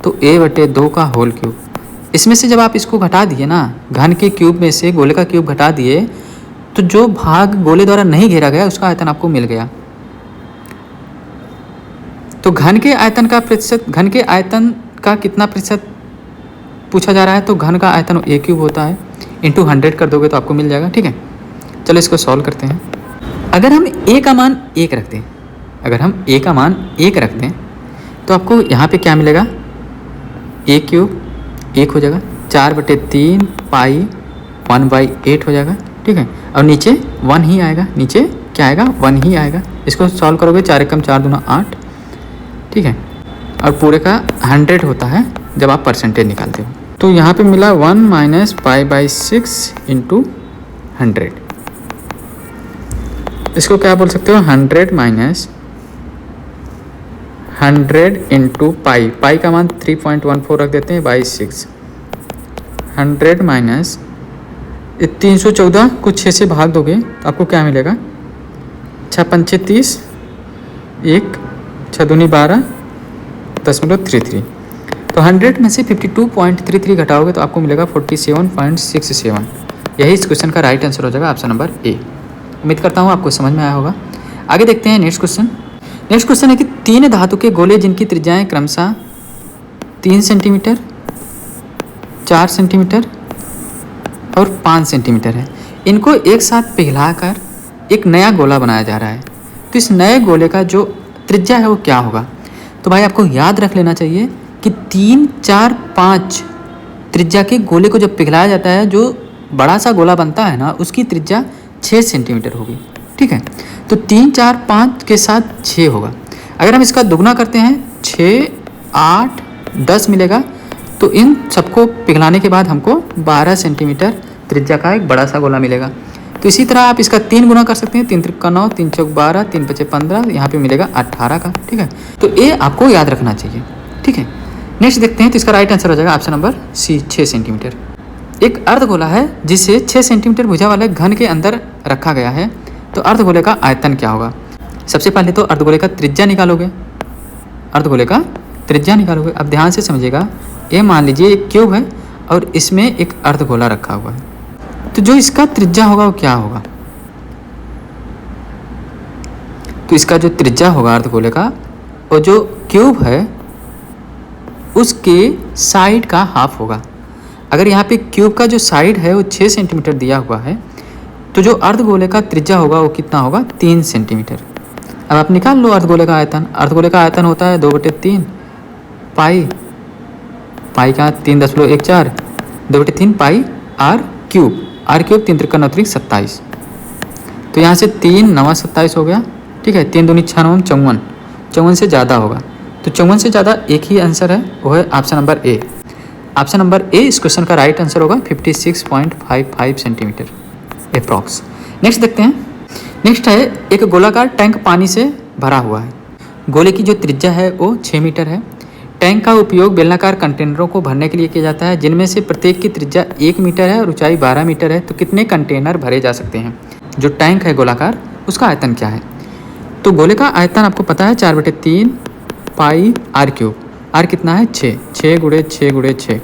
तो a/2 का होल क्यूब। इसमें से जब आप इसको घटा दिए ना, घन के क्यूब में से गोले का क्यूब घटा दिए, तो जो भाग गोले द्वारा नहीं घेरा गया उसका आयतन आपको मिल गया। तो घन के आयतन का प्रतिशत, घन के आयतन का कितना प्रतिशत पूछा जा रहा है, तो घन का आयतन ए क्यूब होता है, इंटू 100 कर दोगे तो आपको मिल जाएगा, ठीक है। चलो इसको सॉल्व करते हैं। अगर हम ए का मान 1 रख दें, अगर हम ए का मान 1 रख दें तो आपको यहाँ पे क्या मिलेगा? ए क्यूब 1 हो जाएगा, 4/3 पाई 1/8 हो जाएगा, ठीक है। और नीचे 1 ही आएगा, नीचे क्या आएगा? 1 ही आएगा। इसको सॉल्व करोगे 4 एकम 4 दूना 8, ठीक है। और पूरे का 100 होता है जब आप परसेंटेज निकालते हो। तो यहाँ पे मिला 1 - π/6 इंटू 100। इसको क्या बोल सकते हो? 100 - 100 इंटू पाई, पाई का मान 3.14 रख देते हैं बाई 6। 100 माइनस 314 को 6 से भाग दोगे तो आपको क्या मिलेगा? 6 पंचे 30, 1 6 दूनी 12 .33। तो 100 में से 52.33 घटाओगे तो आपको मिलेगा 47.67। यही इस क्वेश्चन का राइट आंसर हो जाएगा, ऑप्शन नंबर ए। उम्मीद करता हूँ आपको समझ में आया होगा। आगे देखते हैं नेक्स्ट क्वेश्चन। नेक्स्ट क्वेश्चन है कि 3 धातु के गोले जिनकी त्रिज्याएं क्रमशः 3 सेंटीमीटर, 4 सेंटीमीटर और 5 सेंटीमीटर है, इनको एक साथ पिघलाकर एक नया गोला बनाया जा रहा है, तो इस नए गोले का जो त्रिज्या है वो क्या होगा? तो भाई आपको याद रख लेना चाहिए कि 3, 4, 5 त्रिज्या के गोले को जब पिघलाया जाता है, जो बड़ा सा गोला बनता है ना, उसकी त्रिज्या 6 सेंटीमीटर होगी, ठीक है। तो 3, 4, 5 के साथ 6 होगा। अगर हम इसका दुगना करते हैं 6, 8, 10 मिलेगा, तो इन सबको पिघलाने के बाद हमको 12 सेंटीमीटर त्रिज्या का एक बड़ा सा गोला मिलेगा। तो इसी तरह आप इसका 3 गुना कर सकते हैं, 3 त्रिक 9, 3 चौक 12, 3 पचे 15, यहाँ पे मिलेगा 18 का, ठीक है। तो ये आपको याद रखना चाहिए, ठीक है। नेक्स्ट देखते हैं, तो इसका राइट आंसर हो जाएगा ऑप्शन नंबर सी, 6 सेंटीमीटर। एक अर्धगोला है जिसे 6 सेंटीमीटर भुजा वाले घन के अंदर रखा गया है, तो अर्धगोले का आयतन क्या होगा? सबसे पहले तो अर्धगोले का त्रिज्या निकालोगे, अर्धगोले का त्रिज्या निकालोगे। अब ध्यान से समझिएगा, ये मान लीजिए एक क्यूब है और इसमें एक अर्धगोला रखा हुआ है, तो जो इसका त्रिज्या होगा वो क्या होगा? तो इसका जो त्रिज्या होगा अर्धगोले का, और जो क्यूब है उसके साइड का हाफ होगा। अगर यहाँ पे क्यूब का जो साइड है वो 6 सेंटीमीटर दिया हुआ है, तो जो अर्धगोले का त्रिज्या होगा वो कितना होगा? 3 सेंटीमीटर। अब आप निकाल लो अर्धगोले का आयतन। अर्धगोले का आयतन होता है 2/3 पाई, पाई का 3.14, 2/3 pi are cube, are cube 3 त्रिक 9 त्रिक 27। तो यहाँ से 3 9 27 हो गया, ठीक है। 3 दूनी 6 9 54, 54 से ज़्यादा होगा, तो 54 से ज़्यादा एक ही आंसर है, वो है option number A. Option number A इस क्वेश्चन का राइट आंसर होगा 56.55 सेंटीमीटर अप्रॉक्स। नेक्स्ट देखते हैं। नेक्स्ट है एक गोलाकार टैंक पानी से भरा हुआ है। गोले की जो त्रिज्या है वो 6 मीटर है। टैंक का उपयोग बेलनाकार कंटेनरों को भरने के लिए किया जाता है, जिनमें से प्रत्येक की त्रिज्या 1 मीटर है और ऊंचाई 12 मीटर है। तो कितने कंटेनर भरे जा सकते हैं? जो टैंक है गोलाकार, उसका आयतन क्या है? तो गोले का आयतन आपको पता है 4/3 पाई आर क्यूब। आर कितना है? 6, 6 × 6 × 6,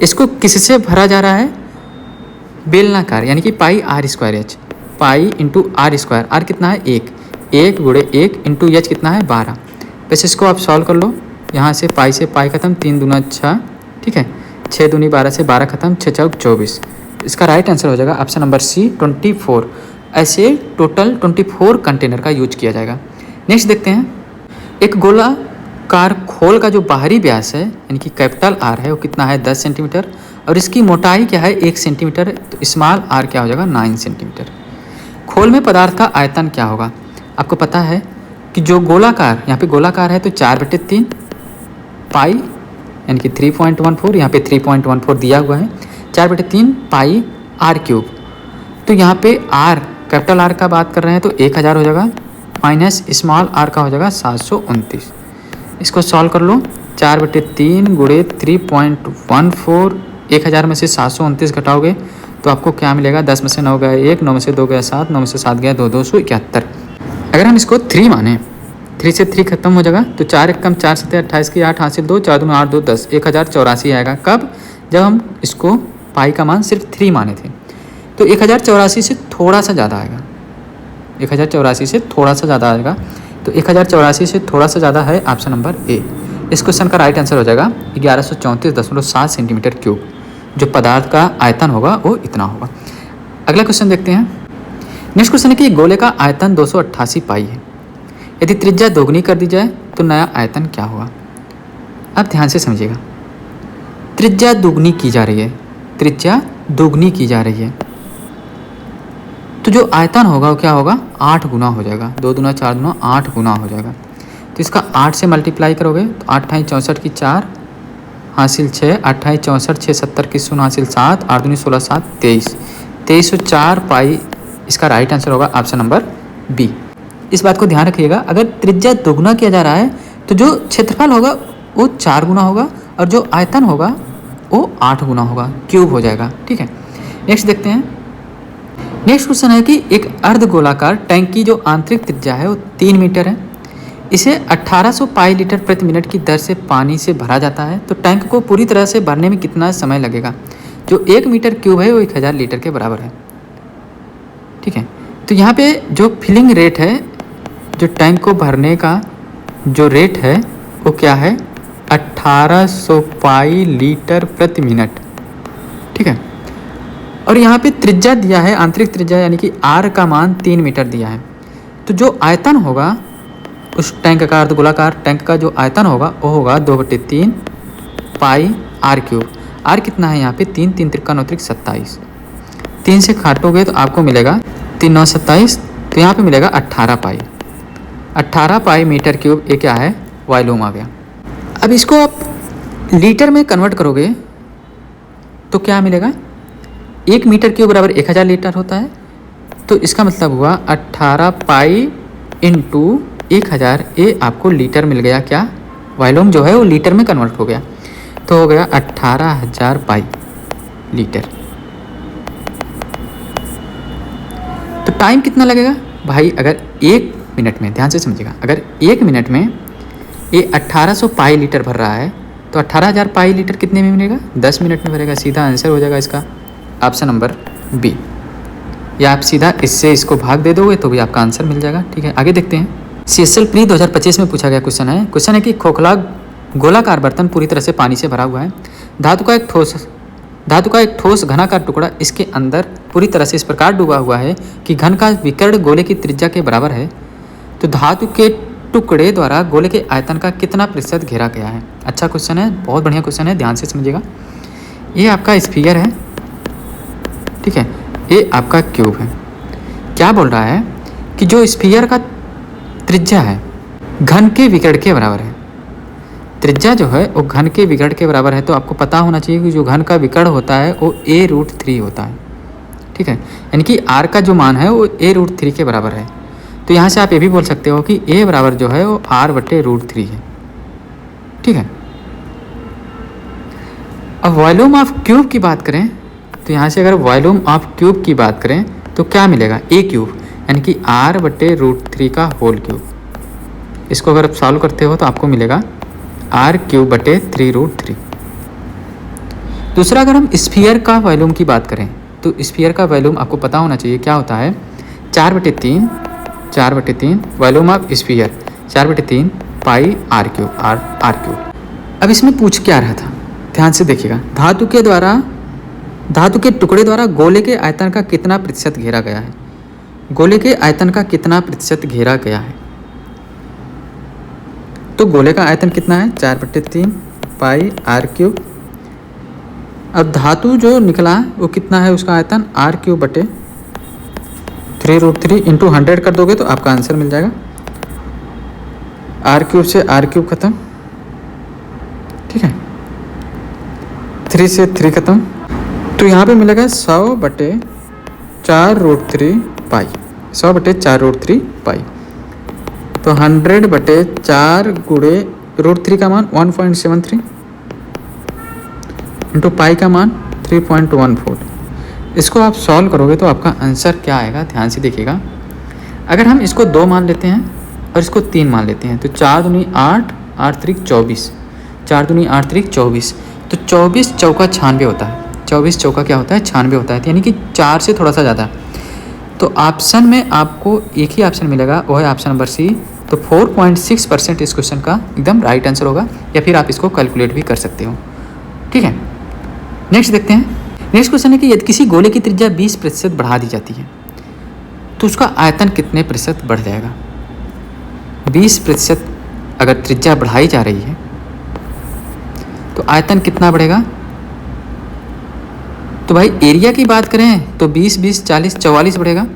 इसको किससे भरा जा रहा है? बेलनाकार, यानी कि pi are square H, pi into r square, r कितना है 1, 1 गुणे 1 इंटू एच कितना है 12। बस इसको आप सॉल्व कर लो, यहाँ से पाई खत्म, 3 दूना 6, ठीक है, 6 दूनी 12 से 12 खत्म, 6 चौक 24। इसका राइट आंसर हो जाएगा ऑप्शन नंबर सी 24। ऐसे टोटल 24 कंटेनर का यूज किया जाएगा। नेक्स्ट देखते हैं, एक गोलाकार खोल का जो बाहरी व्यास है यानी कि कैपिटल आर है वो कितना है 10 सेंटीमीटर और इसकी मोटाई क्या है 1 सेंटीमीटर, तो स्मॉल आर क्या हो जाएगा 9 सेंटीमीटर। खोल में पदार्थ का आयतन क्या होगा? आपको पता है कि जो गोलाकार, यहाँ पे गोलाकार है तो 4/3 पाई यानी कि 3.14, यहाँ पे 3.14 दिया हुआ है, 4/3 पाई आर क्यूब। तो यहाँ पे आर, कैपिटल आर का बात कर रहे हैं तो 1000 हो जाएगा, माइनस स्मॉल आर का हो जाएगा 729। इसको सॉल्व कर लो, 4/3 गुणे 3.14, 1000 में से 729 घटाओगे तो आपको क्या मिलेगा? 10 में से 9 गया 1, 9 में से 2 गया 7, 9 में से 7 गया 2, 271। अगर हम इसको 3 माने, 3 से 3 खत्म हो जाएगा, तो 4 1 कम 4 7 28 की 8 हासिल 2, 4 2 8 2 10, 1084 आएगा। कब? जब हम इसको पाई का मान सिर्फ 3 माने थे। तो 1084 से थोड़ा सा ज़्यादा आएगा, 1084 से थोड़ा सा ज़्यादा आएगा, तो 1084 से थोड़ा सा ज़्यादा है ऑप्शन नंबर ए। इस क्वेश्चन का राइट आंसर हो जाएगा 1134.7 सेंटीमीटर क्यूब। जो पदार्थ का आयतन होगा वो इतना होगा। अगला क्वेश्चन देखते हैं। नेक्स्ट क्वेश्चन है कि गोले का आयतन 288 पाई है, यदि त्रिज्या दोगुनी कर दी जाए तो नया आयतन क्या होगा? अब ध्यान से समझिएगा, त्रिज्या दोगुनी की जा रही है, त्रिज्या दोगुनी की जा रही है, तो जो आयतन होगा वो क्या होगा? 8 गुना हो जाएगा, 2 दूना 4 दूना 8 गुना हो जाएगा। तो इसका 8 से मल्टीप्लाई करोगे तो 8 × 64 की 4 हासिल 6, 8 × 64 6 70 की 0 हासिल 7, 8 दूनी 16 7 23, 2304 पाई। इसका राइट आंसर होगा ऑप्शन नंबर बी। इस बात को ध्यान रखिएगा, अगर त्रिज्या दोगुना किया जा रहा है तो जो क्षेत्रफल होगा वो 4 गुना होगा और जो आयतन होगा वो 8 गुना होगा, क्यूब हो जाएगा। ठीक है, नेक्स्ट देखते हैं। नेक्स्ट क्वेश्चन है कि एक अर्धगोलाकार टैंक की जो आंतरिक त्रिज्या है वो 3 मीटर है, इसे 1800 पाई लीटर प्रति मिनट की दर से पानी से भरा जाता है, तो टैंक को पूरी तरह से भरने में कितना समय लगेगा? जो 1 मीटर क्यूब है वो 1000 लीटर के बराबर है। ठीक है, तो यहाँ पे जो फिलिंग रेट है, जो टैंक को भरने का जो रेट है वो क्या है? 1800 पाई लीटर प्रति मिनट। ठीक है, और यहाँ पे त्रिज्या दिया है, आंतरिक त्रिज्या यानी कि आर का मान 3 मीटर दिया है, तो जो आयतन होगा उस टैंक का, अर्धगोलाकार टैंक का जो आयतन होगा वो होगा 2/3 पाई आर क्यूब। आर कितना है यहाँ पे? 3 3 × 9 = 27, 3 से काटोगे तो आपको मिलेगा 3 9 27, तो यहाँ पे मिलेगा 18 पाई, 18 पाई मीटर क्यूब। ये क्या है? वॉल्यूम आ गया। अब इसको आप लीटर में कन्वर्ट करोगे तो क्या मिलेगा? 1 मीटर क्यूब बराबर 1000 लीटर होता है, तो इसका मतलब हुआ 18 पाई इंटू 1000, ये आपको लीटर मिल गया। क्या? वॉल्यूम जो है वो लीटर में कन्वर्ट हो गया, तो हो गया 18000 पाई लीटर। तो टाइम कितना लगेगा भाई? अगर 1 मिनट में, ध्यान से समझिएगा, अगर 1 मिनट में ये 1800 पाई लीटर भर रहा है तो 18000 पाई लीटर कितने में मिलेगा? 10 मिनट में भरेगा। सीधा आंसर हो जाएगा इसका ऑप्शन नंबर बी। या आप सीधा इससे इसको भाग दे दोगे तो भी आपका आंसर मिल जाएगा। ठीक है, आगे देखते हैं। CSL प्री 2025 में पूछा गया क्वेश्चन है। क्वेश्चन है कि खोखला गोलाकार बर्तन पूरी तरह से पानी से भरा हुआ है, धातु का एक ठोस घनाकार टुकड़ा इसके अंदर पूरी तरह से इस प्रकार डूबा हुआ है कि घन का विकर्ण गोले की त्रिज्या के बराबर है, तो धातु के टुकड़े द्वारा गोले के आयतन का कितना प्रतिशत घेरा गया है? अच्छा क्वेश्चन है, बहुत बढ़िया क्वेश्चन है, ध्यान से समझिएगा। ये आपका स्फीयर है, ठीक है, ये आपका क्यूब है। क्या बोल रहा है कि जो स्फीयर का त्रिज्या है घन के विकर्ण के बराबर है। त्रिज्या जो है वो घन के विकर्ण के बराबर है, तो आपको पता होना चाहिए कि जो घन का विकर्ण होता है वो a√3 होता है। ठीक है, यानी कि r का जो मान है वो a√3 के बराबर है। तो यहाँ से आप ये भी बोल सकते हो कि a बराबर जो है वो r/√3 है। ठीक है, अब वॉल्यूम ऑफ क्यूब की बात करें तो यहाँ से अगर वॉल्यूम ऑफ क्यूब की बात करें तो क्या मिलेगा? a क्यूब, यानी कि r/√3 का होल क्यूब। इसको अगर आप सॉल्व करते हो तो आपको मिलेगा r³ / 3√3। दूसरा, अगर हम स्फीयर का वॉल्यूम की बात करें तो स्फीयर का वॉल्यूम आपको पता होना चाहिए क्या होता है, 4/3 volume of sphere 4/3 pi are cube. अब इसमें पूछ क्या रहा था, ध्यान से देखिएगा। धातु के टुकड़े द्वारा गोले के आयतन का कितना प्रतिशत घेरा गया है, गोले के आयतन का कितना प्रतिशत घेरा गया है। तो गोले का आयतन कितना है, 4/3 पाई आर क्यूब। अब धातु जो निकला वो कितना है, उसका आयतन आर क्यूब बटे 3√3 इंटू 100 कर दोगे तो आपका आंसर मिल जाएगा। आर क्यूब से आर क्यूब खत्म, ठीक है, 3 से 3 खत्म, तो यहाँ पे मिलेगा 100/4√3 पाई, 100/4√3 पाई। तो 100/4 गुणे √3 का मान 1.73 इंटू पाई का मान 3.14। इसको आप सॉल्व करोगे तो आपका आंसर क्या आएगा, ध्यान से देखिएगा। अगर हम इसको 2 मान लेते हैं और इसको 3 मान लेते हैं तो 4 दूनी 8, 8 त्रिक 24, 4 दूनी 8 त्रिक 24, तो 24 चौका 96 होता है। 24 चौका क्या होता है, 96 होता है, यानी कि 4 से थोड़ा सा ज़्यादा। तो ऑप्शन में आपको एक ही ऑप्शन मिलेगा, वो है ऑप्शन नंबर सी। तो 4.6% इस क्वेश्चन का एकदम राइट आंसर होगा, या फिर आप इसको कैलकुलेट भी कर सकते हो, ठीक है। नेक्स्ट देखते हैं। नेक्स्ट क्वेश्चन है कि यदि किसी गोले की त्रिज्या 20% बढ़ा दी जाती है तो उसका आयतन कितने प्रतिशत बढ़ जाएगा। 20% अगर त्रिज्या बढ़ाई जा रही है तो आयतन कितना बढ़ेगा। तो भाई एरिया की बात करें तो 20, 20, 40, 44 बढ़ेगा,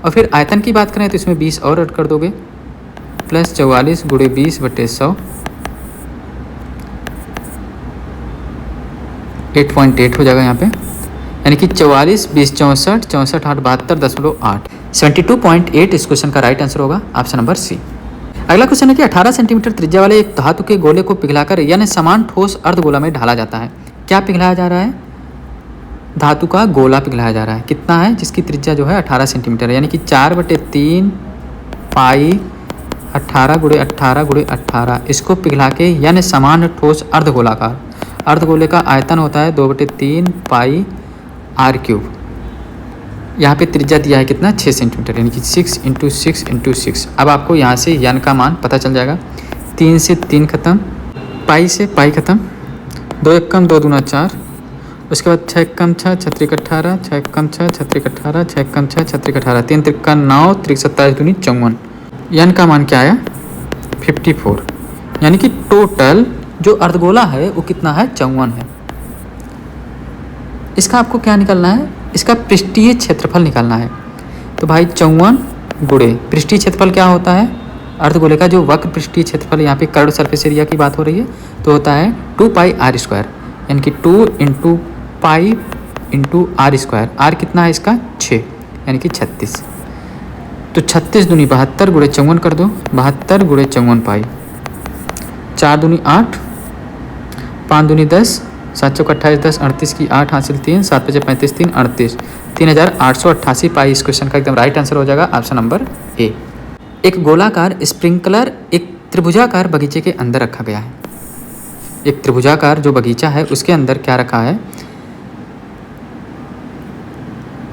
और फिर आयतन की बात करें तो इसमें 20 और ऐड कर दोगे, प्लस 44 गुणे 20/100, 8.8 हो जाएगा यहाँ पे, यानी कि 44, 20, 64, 64, 8, 72.8, 72.8 इस क्वेश्चन का राइट आंसर होगा, ऑप्शन नंबर सी। अगला क्वेश्चन है कि 18 सेंटीमीटर त्रिज्या वाले एक धातु के गोले को पिघलाकर यानी समान ठोस अर्धगोला में ढाला जाता है। क्या पिघलाया जा रहा है, धातु का गोला पिघलाया जा रहा है। कितना है, जिसकी त्रिज्या जो है 18 सेंटीमीटर है, यानी कि 4/3 पाई 18 गुणे 18 गुणे 18, इसको पिघला के यानी समान ठोस अर्धगोलाकार, अर्धगोले का आयतन होता है 2/3 पाई आर क्यूब। यहाँ पे त्रिज्या दिया है कितना, 6 सेंटीमीटर, यानी कि 6 × 6 × 6। अब आपको यहाँ से यन का मान पता चल जाएगा। 3 से 3 खत्म, पाई से पाई खत्म, 2 एकम 2 दूना 4, उसके बाद 6 एकम 6, 6 त्रिक 18, 6 एकम 6, 6 त्रिक 18, 6 एकम 6, 6 त्रिक 18, 3 त्रिक 9, त्रिक 27 दूनी 54। यन का मान क्या आया, 54, यानी कि टोटल जो अर्धगोला है वो कितना है, 54 है। इसका आपको क्या निकालना है, इसका पृष्ठीय क्षेत्रफल निकालना है। तो भाई 54 गुणे पृष्ठीय क्षेत्रफल क्या होता है, अर्धगोले का जो वक्र पृष्ठीय क्षेत्रफल, यहाँ पे कर्व सरफेस एरिया की बात हो रही है, तो होता है 2 पाई आर स्क्वायर, यानी कि 2 × पाई × आर स्क्वायर। आर कितना है इसका, 6, यानी कि 36। तो 36 दूनी 72 गुणे 54 कर दो, 72 गुणे 54 पाई, 4 दूनी 8, 5 दूनी 10, 7 चौक 28, 10, 38 की 8 हासिल 3, 7 5 35, 3 38, 3888 पाई इस क्वेश्चन का एकदम राइट आंसर हो जाएगा, ऑप्शन नंबर ए। एक गोलाकार स्प्रिंकलर एक त्रिभुजाकार बगीचे के अंदर रखा गया है। एक त्रिभुजाकार जो बगीचा है उसके अंदर क्या रखा है,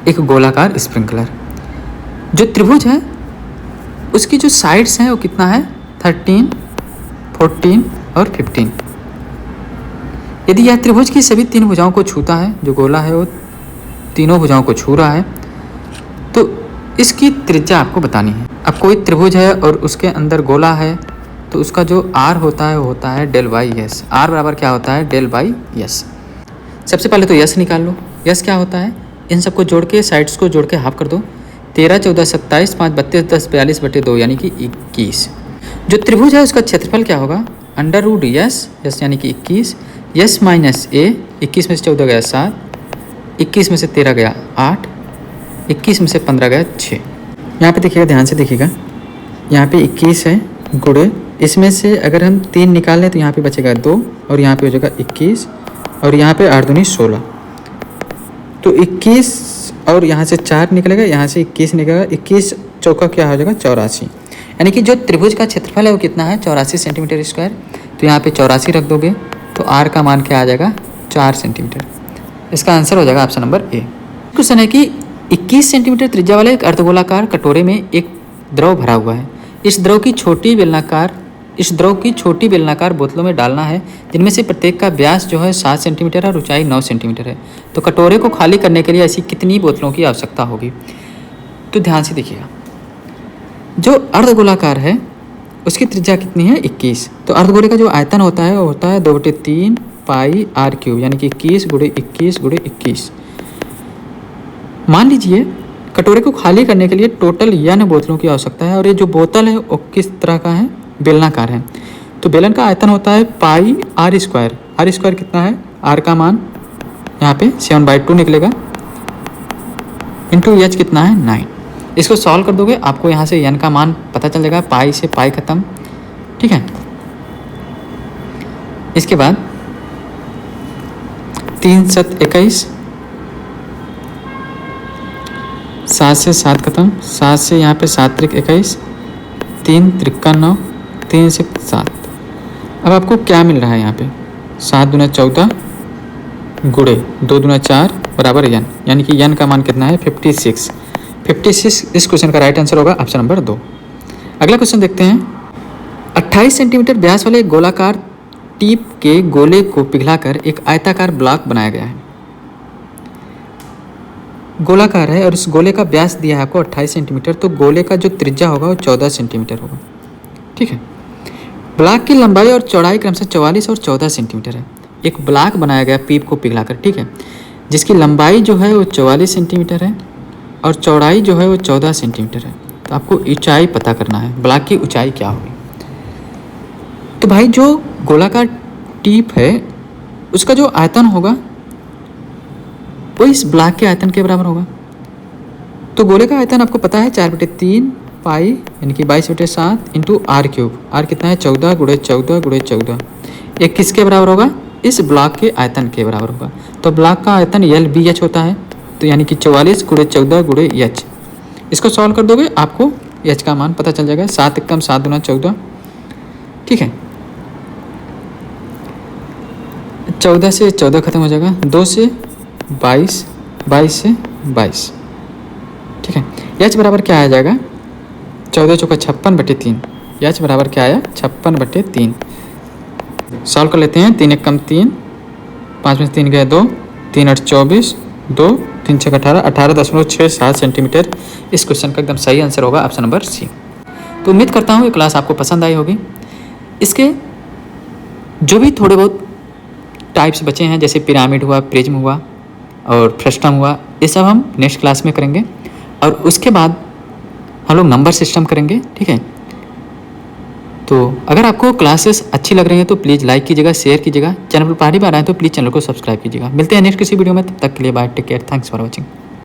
एक गोलाकार स्प्रिंकलर। जो त्रिभुज है उसकी जो साइड्स हैं वो कितना है, 13, 14 और 15। यदि यह त्रिभुज की सभी 3 भुजाओं को छूता है, जो गोला है वो तीनों भुजाओं को छू रहा है, तो इसकी त्रिज्या आपको बतानी है। अब कोई त्रिभुज है और उसके अंदर गोला है, तो उसका जो आर होता है वो होता है डेल बाई यस। आर बराबर क्या होता है, डेल बाई यस। सबसे पहले तो यस निकाल लो। यस क्या होता है, इन सबको जोड़ के साइड्स को जोड़ के हाफ कर दो, 13, 14, 27, 5, 32, 10, 42/2, यानी कि 21। जो त्रिभुज है उसका क्षेत्रफल क्या होगा, √ यस, यस यानी कि 21, यस माइनस ए, 21 में से 14 गया 7, 21 में से 13 गया 8, 21 में से 15 गया 6। यहाँ पे देखिएगा, ध्यान से देखिएगा, यहाँ पे 21 है गुणे, इसमें से अगर हम 3 निकाल लें तो यहाँ पे बचेगा 2, और यहाँ पे हो जाएगा 21, और यहाँ पे 8 दूनी 16। तो 21 और यहाँ से 4 निकलेगा, यहाँ से 21 निकलेगा, 21 चौका क्या हो जाएगा, 84। यानी कि जो त्रिभुज का क्षेत्रफल है वो कितना है, 84 सेंटीमीटर स्क्वायर। तो यहाँ पे 84 रख दोगे तो आर का मान क्या आ जाएगा, 4 सेंटीमीटर। इसका आंसर हो जाएगा ऑप्शन नंबर ए। क्वेश्चन है कि 21 सेंटीमीटर त्रिज्या वाले एक अर्धगोलाकार कटोरे में एक द्रव भरा हुआ है। इस द्रव की छोटी बेलनाकार बोतलों में डालना है, जिनमें से प्रत्येक का व्यास जो है 7 सेंटीमीटर और ऊंचाई 9 सेंटीमीटर है। तो कटोरे को खाली करने के लिए ऐसी कितनी बोतलों की आवश्यकता होगी? तो ध्यान से देखिएगा, जो अर्धगोलाकार है उसकी त्रिज्या कितनी है? 21। तो अर्धगोले का जो आयतन होता है वो होता है 2/3 पाई आर क्यूब, यानी कि 21 × 21 × 21। मान लीजिए कटोरे को खाली करने के लिए टोटल n बोतलों की आवश्यकता है, और ये जो बोतल है वो किस तरह का है? बेलनाकार है। तो बेलन का आयतन होता है पाई आर स्क्वायर। आर स्क्वायर कितना है? आर का मान यहाँ पे 7/2 निकलेगा, इंटू एच कितना है? 9। इसको सॉल्व कर दोगे आपको यहाँ से n का मान पता चल जाएगा, पाई से पाई खत्म, ठीक है। इसके बाद 3 × 7 = 21, 7 से 7 खत्म, 7 से यहाँ पे 7 × 21, 3 × 3 = 9, 3 से 7। अब आपको क्या मिल रहा है यहाँ पे? 7 × 2 = 14 गुणे 2 × 4 बराबर n, यानी कि n का मान कितना है? 56। 56 इस क्वेश्चन का राइट आंसर होगा ऑप्शन नंबर 2। अगला क्वेश्चन देखते हैं। 28 सेंटीमीटर व्यास वाले गोलाकार टीप के गोले को पिघलाकर एक आयताकार ब्लॉक बनाया गया है। गोलाकार है और इस गोले का व्यास दिया है आपको 28 सेंटीमीटर, तो गोले का जो त्रिज्या होगा वो 14 सेंटीमीटर होगा, ठीक है। ब्लॉक की लंबाई और चौड़ाई क्रमशः 44 और 14 सेंटीमीटर है। एक ब्लॉक बनाया गया पीप को पिघलाकर, ठीक है, जिसकी लंबाई जो है वो 44 सेंटीमीटर है और चौड़ाई जो है वो 14 सेंटीमीटर है। तो आपको ऊंचाई पता करना है, ब्लॉक की ऊंचाई क्या होगी। तो भाई जो गोलाकार टीप है उसका जो आयतन होगा वो इस ब्लॉक के आयतन के बराबर होगा। तो गोले का आयतन आपको पता है 4/3 पाई, यानी कि 22/7 इंटू आर क्यूब। आर कितना है? 14 × 14 × 14। ये किसके बराबर होगा? इस ब्लॉक के आयतन के बराबर होगा। तो ब्लॉक का आयतन LBH होता है, तो यानी कि 44 × 14 × h। इसको सॉल्व कर दोगे आपको h का मान पता चल जाएगा। 7 × 7 × 14, ठीक है। 14 से 14 खत्म हो जाएगा, 2 से 22, 22 से 22, ठीक है। h बराबर क्या आ जाएगा? 14 × 4 = 56/3। h बराबर क्या आया? 56/3। सॉल्व कर लेते हैं। 3 × 1 = 3, 5 में से 3 गया 2, 3 × 8 = 24, 2 3 × 6 = 18, 18.67 सेंटीमीटर इस क्वेश्चन का एकदम सही आंसर होगा ऑप्शन नंबर सी। तो उम्मीद करता हूँ ये क्लास आपको पसंद आई होगी। इसके जो भी थोड़े बहुत टाइप्स बचे हैं, जैसे पिरामिड हुआ, प्रिज्म हुआ और फ्रस्टम हुआ, ये सब हम नेक्स्ट क्लास में करेंगे। और उसके बाद हम लोग नंबर सिस्टम करेंगे, ठीक है। तो अगर आपको क्लासेस अच्छी लग रही हैं तो प्लीज़ लाइक कीजिएगा, शेयर कीजिएगा। चैनल पर पहली बार आए तो प्लीज़ चैनल को सब्सक्राइब कीजिएगा। मिलते हैं नेक्स्ट किसी वीडियो में, तब तक के लिए bye, take care, thanks for watching.